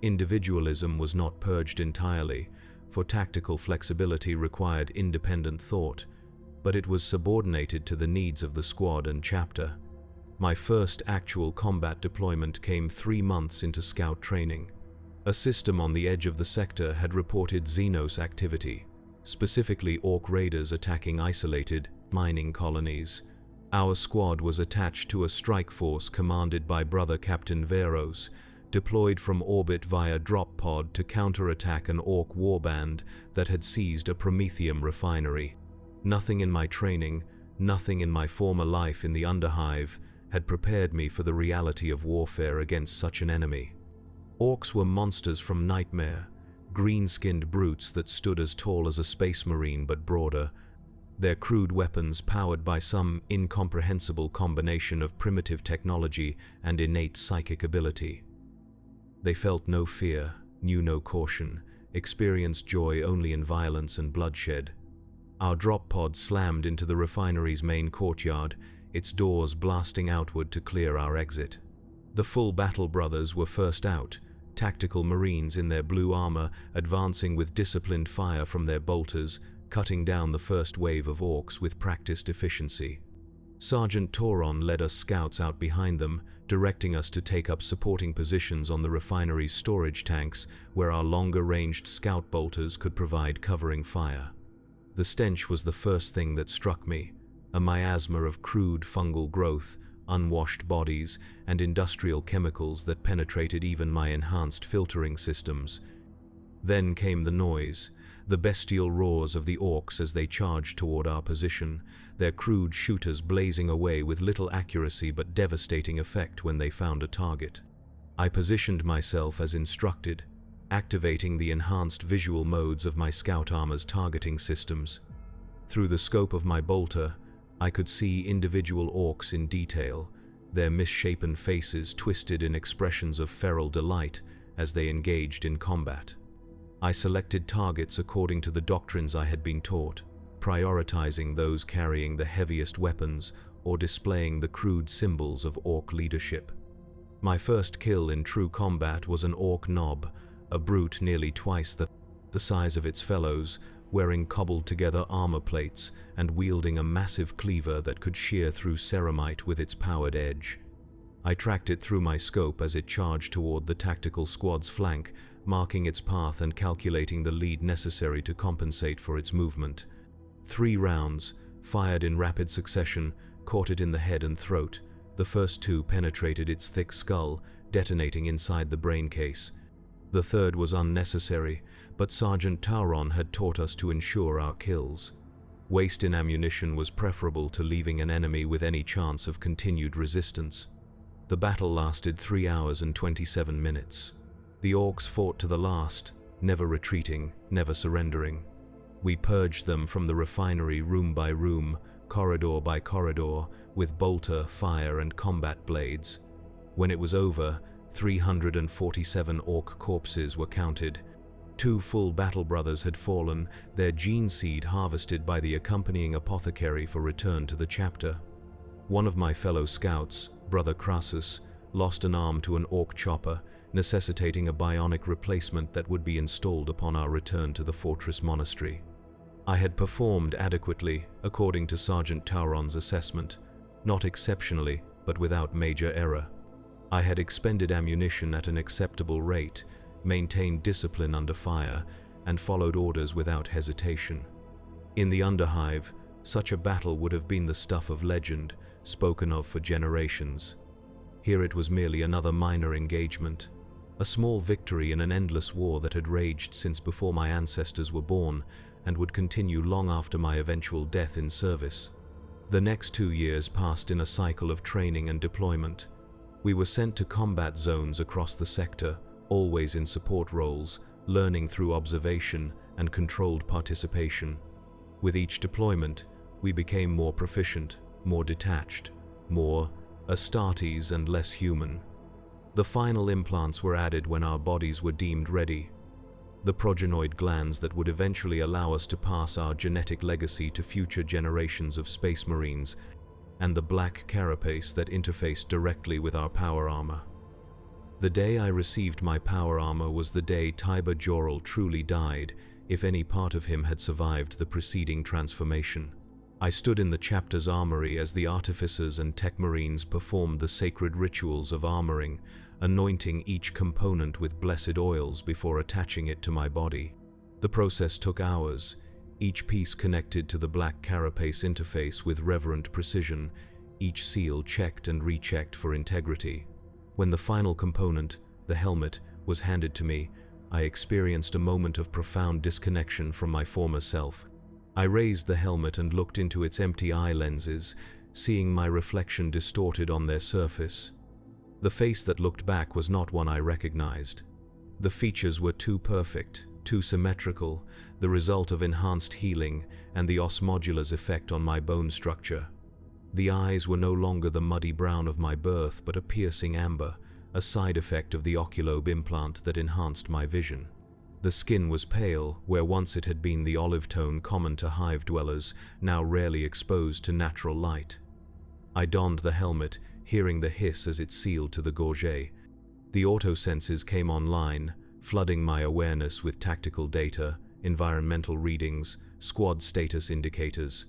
Individualism was not purged entirely, for tactical flexibility required independent thought, but it was subordinated to the needs of the squad and chapter. My first actual combat deployment came 3 months into scout training. A system on the edge of the sector had reported Xenos activity, specifically Orc raiders attacking isolated mining colonies. Our squad was attached to a strike force commanded by Brother Captain Veros, deployed from orbit via drop pod to counterattack an Orc warband that had seized a Promethium refinery. Nothing in my training, nothing in my former life in the Underhive, had prepared me for the reality of warfare against such an enemy. Orcs were monsters from nightmare, green-skinned brutes that stood as tall as a space marine but broader, their crude weapons powered by some incomprehensible combination of primitive technology and innate psychic ability. They felt no fear, knew no caution, experienced joy only in violence and bloodshed. Our drop pod slammed into the refinery's main courtyard, its doors blasting outward to clear our exit. The full battle brothers were first out, tactical marines in their blue armor advancing with disciplined fire from their bolters, cutting down the first wave of orcs with practiced efficiency. Sergeant Tauron led us scouts out behind them, directing us to take up supporting positions on the refinery's storage tanks where our longer-ranged scout bolters could provide covering fire. The stench was the first thing that struck me, a miasma of crude fungal growth, unwashed bodies, and industrial chemicals that penetrated even my enhanced filtering systems. Then came the noise, the bestial roars of the orcs as they charged toward our position, their crude shooters blazing away with little accuracy but devastating effect when they found a target. I positioned myself as instructed, activating the enhanced visual modes of my scout armor's targeting systems. Through the scope of my bolter, I could see individual orcs in detail, their misshapen faces twisted in expressions of feral delight as they engaged in combat. I selected targets according to the doctrines I had been taught, prioritizing those carrying the heaviest weapons or displaying the crude symbols of orc leadership. My first kill in true combat was an orc nob, a brute nearly twice the size of its fellows, wearing cobbled-together armor plates and wielding a massive cleaver that could shear through ceramite with its powered edge. I tracked it through my scope as it charged toward the tactical squad's flank, marking its path and calculating the lead necessary to compensate for its movement. 3 rounds, fired in rapid succession, caught it in the head and throat. The first 2 penetrated its thick skull, detonating inside the brain case. The third was unnecessary, but Sergeant Tauron had taught us to ensure our kills. Waste in ammunition was preferable to leaving an enemy with any chance of continued resistance. The battle lasted 3 hours and 27 minutes. The orcs fought to the last, never retreating, never surrendering. We purged them from the refinery room by room, corridor by corridor, with bolter, fire, and combat blades. When it was over, 347 orc corpses were counted. 2 full battle brothers had fallen, their gene seed harvested by the accompanying apothecary for return to the chapter. One of my fellow scouts, Brother Crassus, lost an arm to an orc chopper, necessitating a bionic replacement that would be installed upon our return to the fortress monastery. I had performed adequately, according to Sergeant Tauron's assessment, not exceptionally, but without major error. I had expended ammunition at an acceptable rate, maintained discipline under fire, and followed orders without hesitation. In the Underhive, such a battle would have been the stuff of legend, spoken of for generations. Here it was merely another minor engagement, a small victory in an endless war that had raged since before my ancestors were born and would continue long after my eventual death in service. The next 2 years passed in a cycle of training and deployment. We were sent to combat zones across the sector, always in support roles, learning through observation and controlled participation. With each deployment, we became more proficient, more detached, more Astartes and less human. The final implants were added when our bodies were deemed ready. The progenoid glands that would eventually allow us to pass our genetic legacy to future generations of space marines, and the black carapace that interfaced directly with our power armor. The day I received my power armor was the day Tiber Jorel truly died, if any part of him had survived the preceding transformation. I stood in the chapter's armory as the artificers and tech marines performed the sacred rituals of armoring, anointing each component with blessed oils before attaching it to my body. The process took hours, each piece connected to the black carapace interface with reverent precision, each seal checked and rechecked for integrity. When the final component, the helmet, was handed to me, I experienced a moment of profound disconnection from my former self. I raised the helmet and looked into its empty eye lenses, seeing my reflection distorted on their surface. The face that looked back was not one I recognized. The features were too perfect, too symmetrical, the result of enhanced healing and the osmodulus effect on my bone structure. The eyes were no longer the muddy brown of my birth, but a piercing amber, a side effect of the oculobe implant that enhanced my vision. The skin was pale, where once it had been the olive tone common to hive dwellers, now rarely exposed to natural light. I donned the helmet, hearing the hiss as it sealed to the gorget. The auto-senses came online, flooding my awareness with tactical data, environmental readings, squad status indicators.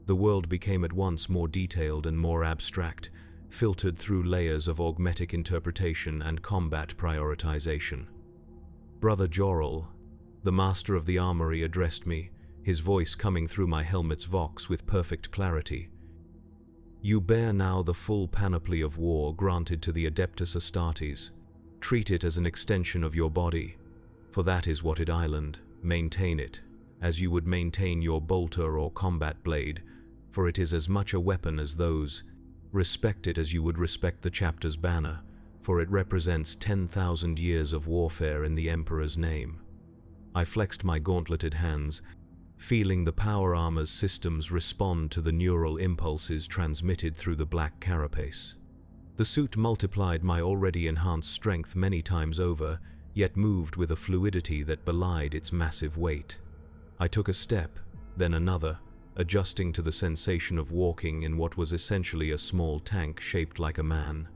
The world became at once more detailed and more abstract, filtered through layers of augmetic interpretation and combat prioritization. Brother Jorel, the master of the armory, addressed me, his voice coming through my helmet's vox with perfect clarity. You bear now the full panoply of war granted to the Adeptus Astartes. Treat it as an extension of your body, for that is what it island. Maintain it, as you would maintain your bolter or combat blade, for it is as much a weapon as those. Respect it as you would respect the chapter's banner, for it represents 10,000 years of warfare in the Emperor's name. I flexed my gauntleted hands, feeling the power armor's systems respond to the neural impulses transmitted through the black carapace. The suit multiplied my already enhanced strength many times over, yet moved with a fluidity that belied its massive weight. I took a step, then another, adjusting to the sensation of walking in what was essentially a small tank shaped like a man.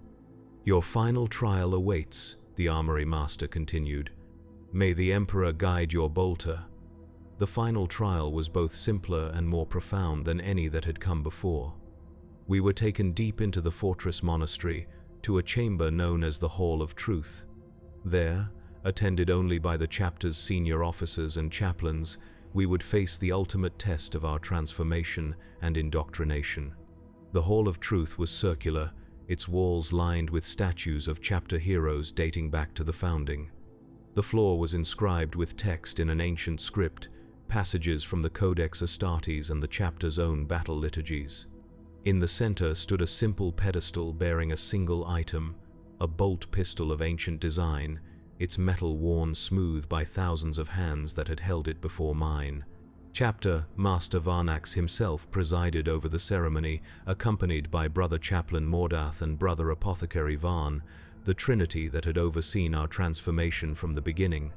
Your final trial awaits, the armory master continued. May the Emperor guide your bolter. The final trial was both simpler and more profound than any that had come before. We were taken deep into the fortress monastery, to a chamber known as the Hall of Truth. There, attended only by the chapter's senior officers and chaplains, we would face the ultimate test of our transformation and indoctrination. The Hall of Truth was circular, its walls lined with statues of chapter heroes dating back to the founding. The floor was inscribed with text in an ancient script, passages from the Codex Astartes and the chapter's own battle liturgies. In the center stood a simple pedestal bearing a single item, a bolt pistol of ancient design, its metal worn smooth by thousands of hands that had held it before mine. Chapter Master Varnax himself presided over the ceremony, accompanied by Brother Chaplain Mordath and Brother Apothecary Varn, the trinity that had overseen our transformation from the beginning.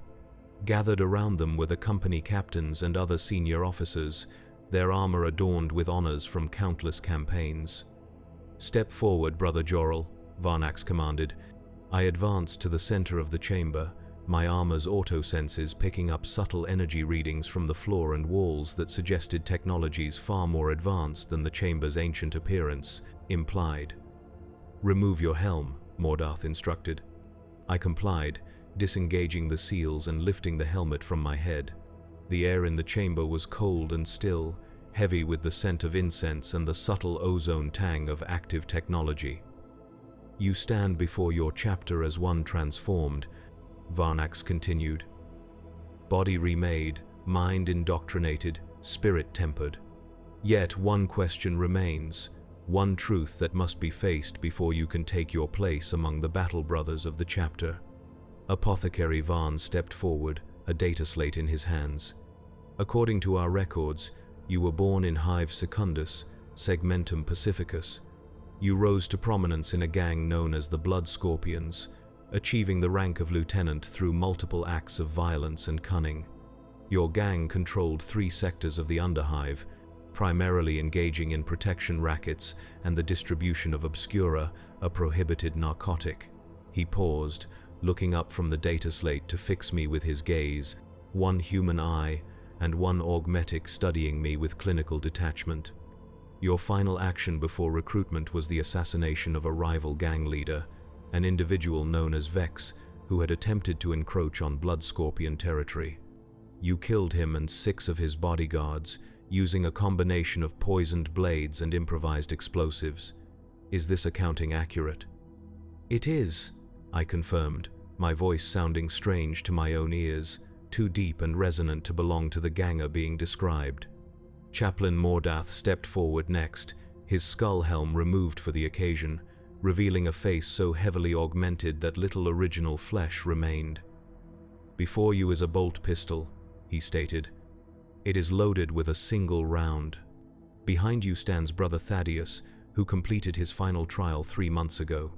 Gathered around them were the company captains and other senior officers, their armor adorned with honors from countless campaigns. Step forward, Brother Jorel, Varnax commanded. I advanced to the center of the chamber, my armor's auto-senses picking up subtle energy readings from the floor and walls that suggested technologies far more advanced than the chamber's ancient appearance implied. "Remove your helm," Mordarth instructed. I complied, disengaging the seals and lifting the helmet from my head. The air in the chamber was cold and still, heavy with the scent of incense and the subtle ozone tang of active technology. "You stand before your chapter as one transformed," Varnax continued. "Body remade, mind indoctrinated, spirit tempered. Yet one question remains, one truth that must be faced before you can take your place among the battle brothers of the chapter." Apothecary Varn stepped forward, a data slate in his hands. "According to our records, you were born in Hive Secundus, Segmentum Pacificus. You rose to prominence in a gang known as the Blood Scorpions, achieving the rank of lieutenant through multiple acts of violence and cunning. Your gang controlled 3 sectors of the Underhive, primarily engaging in protection rackets and the distribution of Obscura, a prohibited narcotic." He paused, looking up from the data slate to fix me with his gaze, one human eye and one augmetic studying me with clinical detachment. "Your final action before recruitment was the assassination of a rival gang leader, an individual known as Vex, who had attempted to encroach on Blood Scorpion territory. You killed him and 6 of his bodyguards, using a combination of poisoned blades and improvised explosives. Is this accounting accurate?" "It is," I confirmed, my voice sounding strange to my own ears, too deep and resonant to belong to the ganger being described. Chaplain Mordarth stepped forward next, his skull helm removed for the occasion, revealing a face so heavily augmented that little original flesh remained. "Before you is a bolt pistol," he stated. "It is loaded with a single round. Behind you stands Brother Thaddeus, who completed his final trial 3 months ago."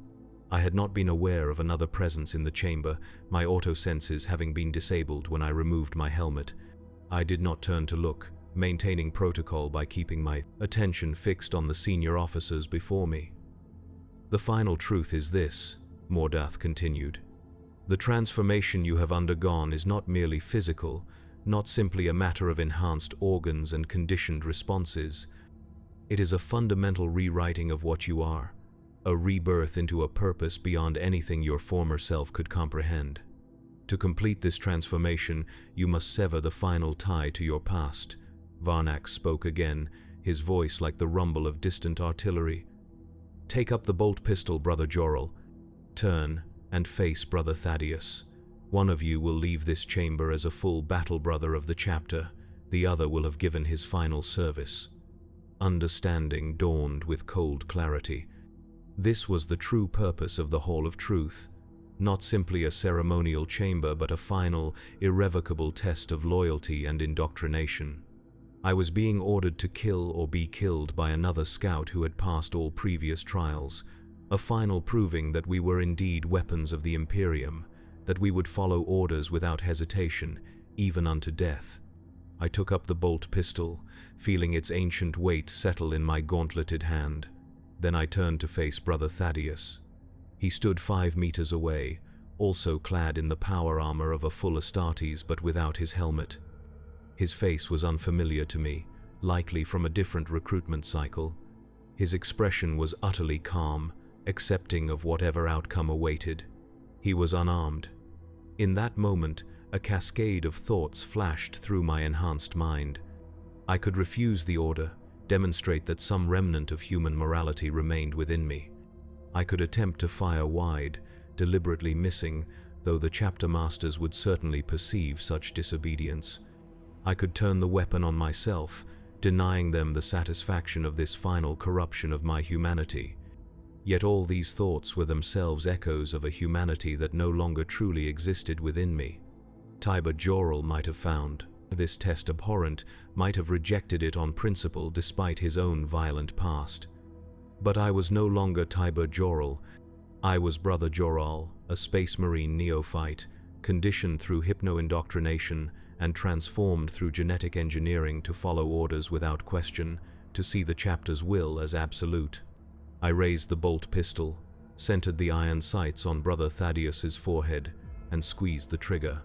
I had not been aware of another presence in the chamber, my auto-senses having been disabled when I removed my helmet. I did not turn to look, maintaining protocol by keeping my attention fixed on the senior officers before me. "The final truth is this," Mordarth continued. "The transformation you have undergone is not merely physical, not simply a matter of enhanced organs and conditioned responses. It is a fundamental rewriting of what you are, a rebirth into a purpose beyond anything your former self could comprehend. To complete this transformation, you must sever the final tie to your past." Varnax spoke again, his voice like the rumble of distant artillery. "Take up the bolt pistol, Brother Jorrel. Turn and face Brother Thaddeus. One of you will leave this chamber as a full battle brother of the chapter, the other will have given his final service." Understanding dawned with cold clarity. This was the true purpose of the Hall of Truth, not simply a ceremonial chamber but a final, irrevocable test of loyalty and indoctrination. I was being ordered to kill or be killed by another scout who had passed all previous trials, a final proving that we were indeed weapons of the Imperium, that we would follow orders without hesitation, even unto death. I took up the bolt pistol, feeling its ancient weight settle in my gauntleted hand. Then I turned to face Brother Thaddeus. He stood 5 meters away, also clad in the power armor of a full Astartes but without his helmet. His face was unfamiliar to me, likely from a different recruitment cycle. His expression was utterly calm, accepting of whatever outcome awaited. He was unarmed. In that moment, a cascade of thoughts flashed through my enhanced mind. I could refuse the order, demonstrate that some remnant of human morality remained within me. I could attempt to fire wide, deliberately missing, though the chapter masters would certainly perceive such disobedience. I could turn the weapon on myself, denying them the satisfaction of this final corruption of my humanity. Yet all these thoughts were themselves echoes of a humanity that no longer truly existed within me. Tiber Jorrel might have found this test abhorrent, might have rejected it on principle despite his own violent past. But I was no longer Tiber Jorrel. I was Brother Jorrel, a space marine neophyte, conditioned through hypno-indoctrination and transformed through genetic engineering to follow orders without question, to see the chapter's will as absolute. I raised the bolt pistol, centered the iron sights on Brother Thaddeus's forehead, and squeezed the trigger.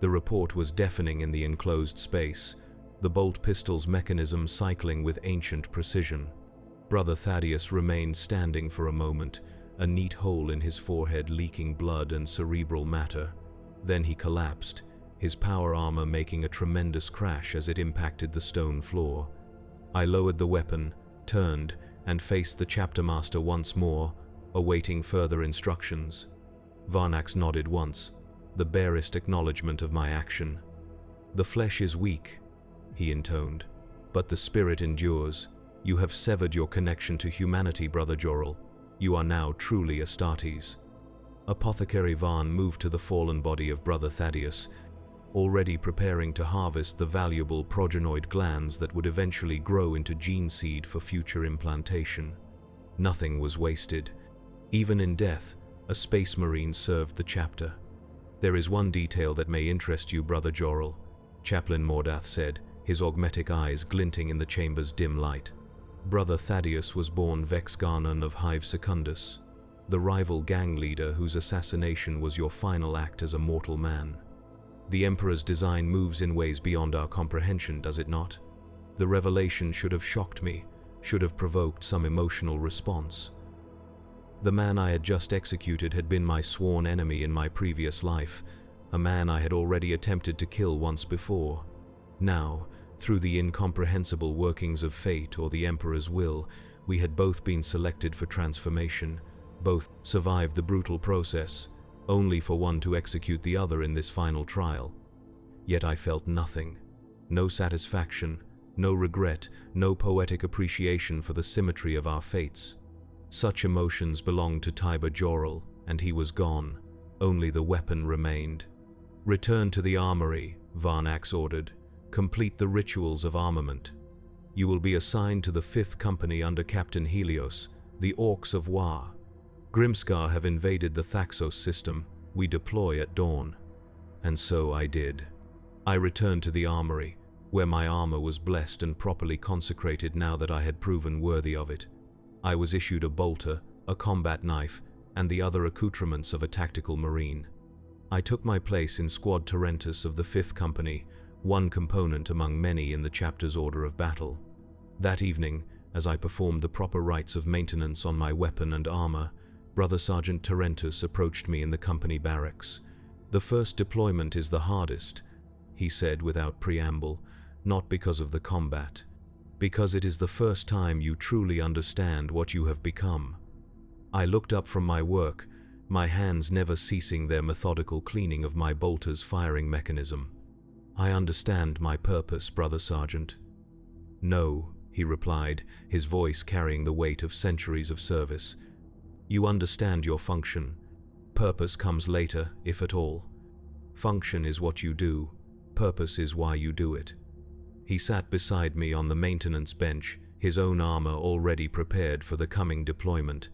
The report was deafening in the enclosed space, the bolt pistol's mechanism cycling with ancient precision. Brother Thaddeus remained standing for a moment, a neat hole in his forehead leaking blood and cerebral matter. Then he collapsed, his power armor making a tremendous crash as it impacted the stone floor. I lowered the weapon, turned, and faced the chapter master once more, awaiting further instructions. Varnax nodded once, the barest acknowledgement of my action. "The flesh is weak," he intoned, "but the spirit endures. You have severed your connection to humanity, Brother Jorel. You are now truly Astartes." Apothecary Varn moved to the fallen body of Brother Thaddeus, already preparing to harvest the valuable progenoid glands that would eventually grow into gene seed for future implantation. Nothing was wasted. Even in death, a space marine served the chapter. "There is one detail that may interest you, Brother Jorel," Chaplain Mordath said, his augmetic eyes glinting in the chamber's dim light. "Brother Thaddeus was born Vex Garnon of Hive Secundus, the rival gang leader whose assassination was your final act as a mortal man. The Emperor's design moves in ways beyond our comprehension, does it not? The revelation should have shocked me, should have provoked some emotional response. The man I had just executed had been my sworn enemy in my previous life, a man I had already attempted to kill once before. Now, through the incomprehensible workings of fate or the Emperor's will, we had both been selected for transformation, both survived the brutal process, only for one to execute the other in this final trial. Yet I felt nothing, no satisfaction, no regret, no poetic appreciation for the symmetry of our fates. Such emotions belonged to Tiber Jorel, and he was gone. Only the weapon remained. "Return to the armory," Varnax ordered. "Complete the rituals of armament. You will be assigned to the 5th Company under Captain Helios, the Orcs of War. Grimskar have invaded the Thaxos system. We deploy at dawn." And so I did. I returned to the armory, where my armor was blessed and properly consecrated now that I had proven worthy of it. I was issued a bolter, a combat knife, and the other accoutrements of a tactical marine. I took my place in Squad Tarentus of the 5th Company, one component among many in the chapter's order of battle. That evening, as I performed the proper rites of maintenance on my weapon and armor, Brother Sergeant Tarentus approached me in the company barracks. "The first deployment is the hardest," he said without preamble, "not because of the combat, because it is the first time you truly understand what you have become." I looked up from my work, my hands never ceasing their methodical cleaning of my bolter's firing mechanism. "I understand my purpose, Brother Sergeant." "No," he replied, his voice carrying the weight of centuries of service. "You understand your function. Purpose comes later, if at all. Function is what you do. Purpose is why you do it." He sat beside me on the maintenance bench, his own armor already prepared for the coming deployment.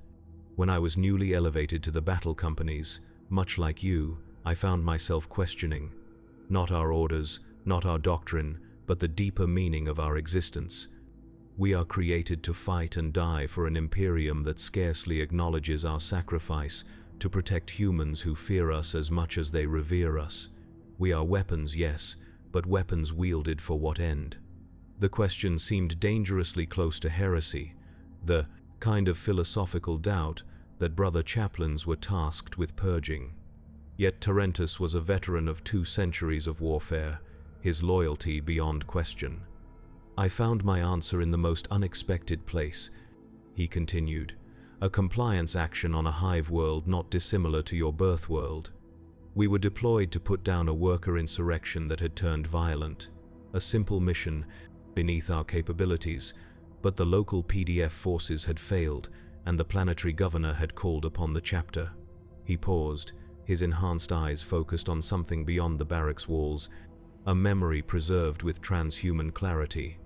When I was newly elevated to the battle companies, much like you, I found myself questioning. Not our orders, not our doctrine, but the deeper meaning of our existence. We are created to fight and die for an Imperium that scarcely acknowledges our sacrifice, to protect humans who fear us as much as they revere us. We are weapons, yes, but weapons wielded for what end? The question seemed dangerously close to heresy, the kind of philosophical doubt that brother chaplains were tasked with purging. Yet Tarentus was a veteran of 2 centuries of warfare, his loyalty beyond question. "I found my answer in the most unexpected place," he continued, "a compliance action on a hive world not dissimilar to your birth world. We were deployed to put down a worker insurrection that had turned violent, a simple mission beneath our capabilities, but the local PDF forces had failed, and the planetary governor had called upon the chapter." He paused, his enhanced eyes focused on something beyond the barracks walls, a memory preserved with transhuman clarity.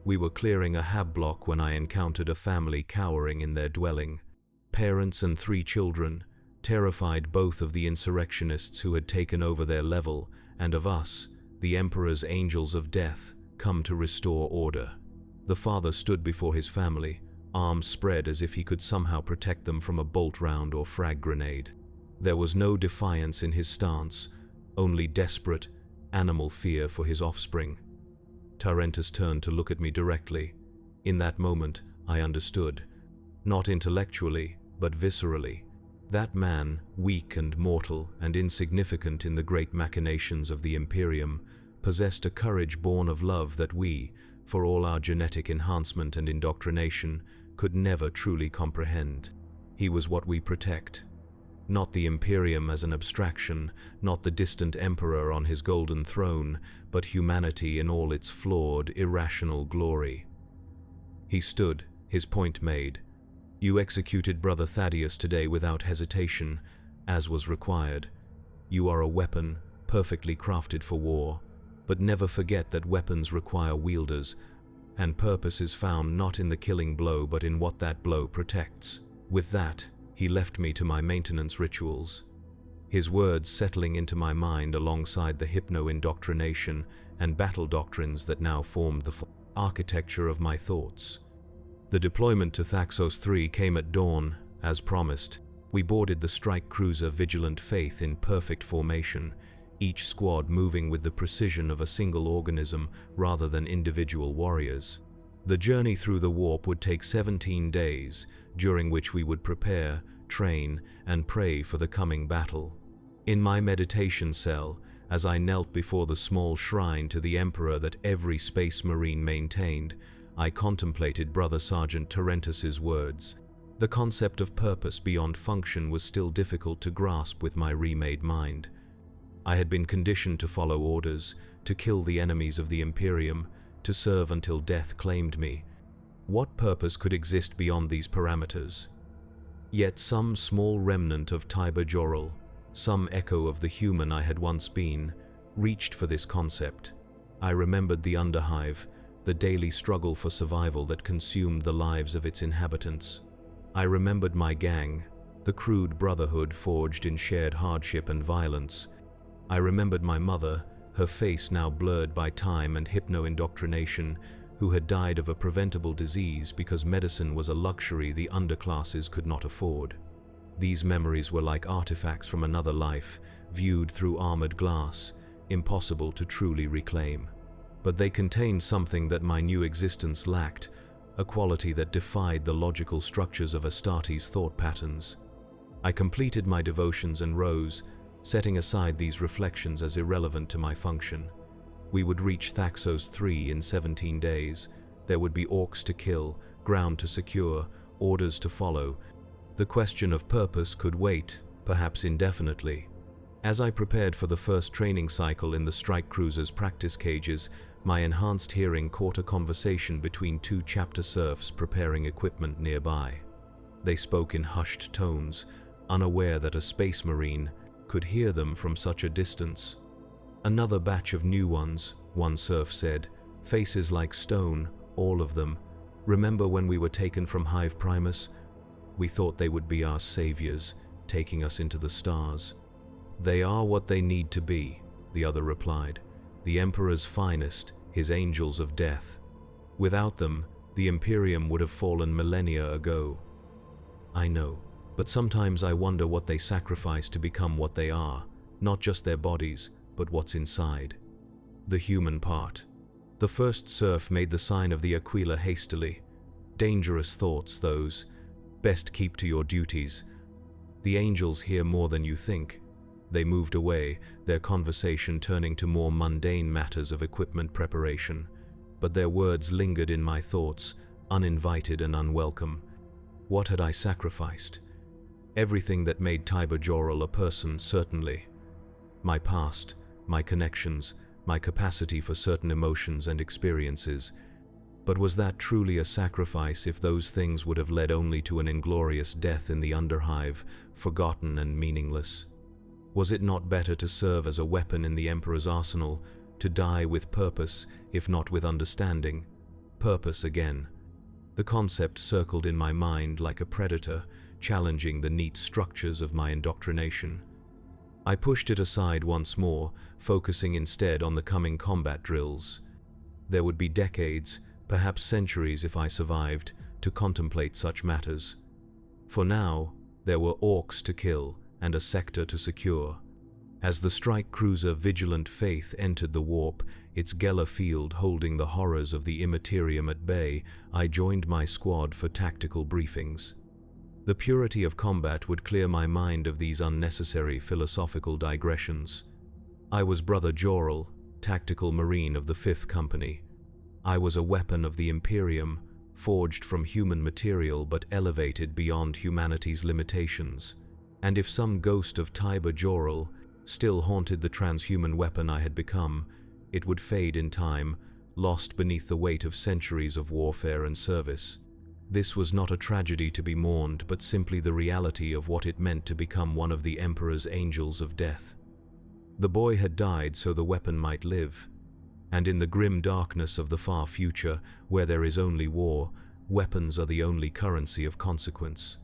"We were clearing a hab block when I encountered a family cowering in their dwelling. Parents and 3 children, terrified both of the insurrectionists who had taken over their level and of us, the Emperor's angels of death, come to restore order. The father stood before his family, arms spread as if he could somehow protect them from a bolt round or frag grenade. There was no defiance in his stance, only desperate, animal fear for his offspring. Tarentus turned to look at me directly. In that moment, I understood. Not intellectually, but viscerally. That man, weak and mortal and insignificant in the great machinations of the Imperium, possessed a courage born of love that we, for all our genetic enhancement and indoctrination, could never truly comprehend. He was what we protect. Not the Imperium as an abstraction, not the distant emperor on his golden throne, but humanity in all its flawed, irrational glory. He stood, his point made. You executed Brother Thaddeus today without hesitation, as was required. You are a weapon, perfectly crafted for war. But never forget that weapons require wielders, and purpose is found not in the killing blow but in what that blow protects. With that, he left me to my maintenance rituals, his words settling into my mind alongside the hypno-indoctrination and battle doctrines that now formed the architecture of my thoughts. The deployment to Thaxos 3 came at dawn, as promised. We boarded the strike cruiser Vigilant Faith in perfect formation, each squad moving with the precision of a single organism rather than individual warriors. The journey through the warp would take 17 days, during which we would prepare, train, and pray for the coming battle. In my meditation cell, as I knelt before the small shrine to the Emperor that every Space Marine maintained, I contemplated Brother Sergeant Tarentus's words. The concept of purpose beyond function was still difficult to grasp with my remade mind. I had been conditioned to follow orders, to kill the enemies of the Imperium, to serve until death claimed me. What purpose could exist beyond these parameters? Yet some small remnant of Tiber Jorel, some echo of the human I had once been, reached for this concept. I remembered the underhive, the daily struggle for survival that consumed the lives of its inhabitants. I remembered my gang, the crude brotherhood forged in shared hardship and violence. I remembered my mother, her face now blurred by time and hypno-indoctrination, who had died of a preventable disease because medicine was a luxury the underclasses could not afford. These memories were like artifacts from another life, viewed through armored glass, impossible to truly reclaim. But they contained something that my new existence lacked, a quality that defied the logical structures of Astartes' thought patterns. I completed my devotions and rose, setting aside these reflections as irrelevant to my function. We would reach Thaxos 3 in 17 days. There would be orcs to kill, ground to secure, orders to follow. The question of purpose could wait, perhaps indefinitely. As I prepared for the first training cycle in the strike cruiser's practice cages, my enhanced hearing caught a conversation between two chapter serfs preparing equipment nearby. They spoke in hushed tones, unaware that a space marine could hear them from such a distance. Another batch of new ones, one serf said, faces like stone, all of them. Remember when we were taken from Hive Primus? We thought they would be our saviors, taking us into the stars. They are what they need to be, the other replied. The Emperor's finest, his angels of death. Without them, the Imperium would have fallen millennia ago. I know, but sometimes I wonder what they sacrificed to become what they are, not just their bodies, but what's inside. The human part. The first serf made the sign of the Aquila hastily. Dangerous thoughts, those. Best keep to your duties. The angels hear more than you think. They moved away, their conversation turning to more mundane matters of equipment preparation. But their words lingered in my thoughts, uninvited and unwelcome. What had I sacrificed? Everything that made Tiber Jorel a person, certainly. My past, my connections, my capacity for certain emotions and experiences. But was that truly a sacrifice if those things would have led only to an inglorious death in the underhive, forgotten and meaningless? Was it not better to serve as a weapon in the Emperor's arsenal, to die with purpose, if not with understanding? Purpose again. The concept circled in my mind like a predator, challenging the neat structures of my indoctrination. I pushed it aside once more, focusing instead on the coming combat drills. There would be decades, perhaps centuries if I survived, to contemplate such matters. For now, there were orcs to kill and a sector to secure. As the strike cruiser Vigilant Faith entered the warp, its Geller field holding the horrors of the Imperium at bay, I joined my squad for tactical briefings. The purity of combat would clear my mind of these unnecessary philosophical digressions. I was Brother Jorel, tactical marine of the 5th Company. I was a weapon of the Imperium, forged from human material but elevated beyond humanity's limitations. And if some ghost of Tiber Jorel still haunted the transhuman weapon I had become, it would fade in time, lost beneath the weight of centuries of warfare and service. This was not a tragedy to be mourned, but simply the reality of what it meant to become one of the Emperor's angels of death. The boy had died so the weapon might live. And in the grim darkness of the far future, where there is only war, weapons are the only currency of consequence.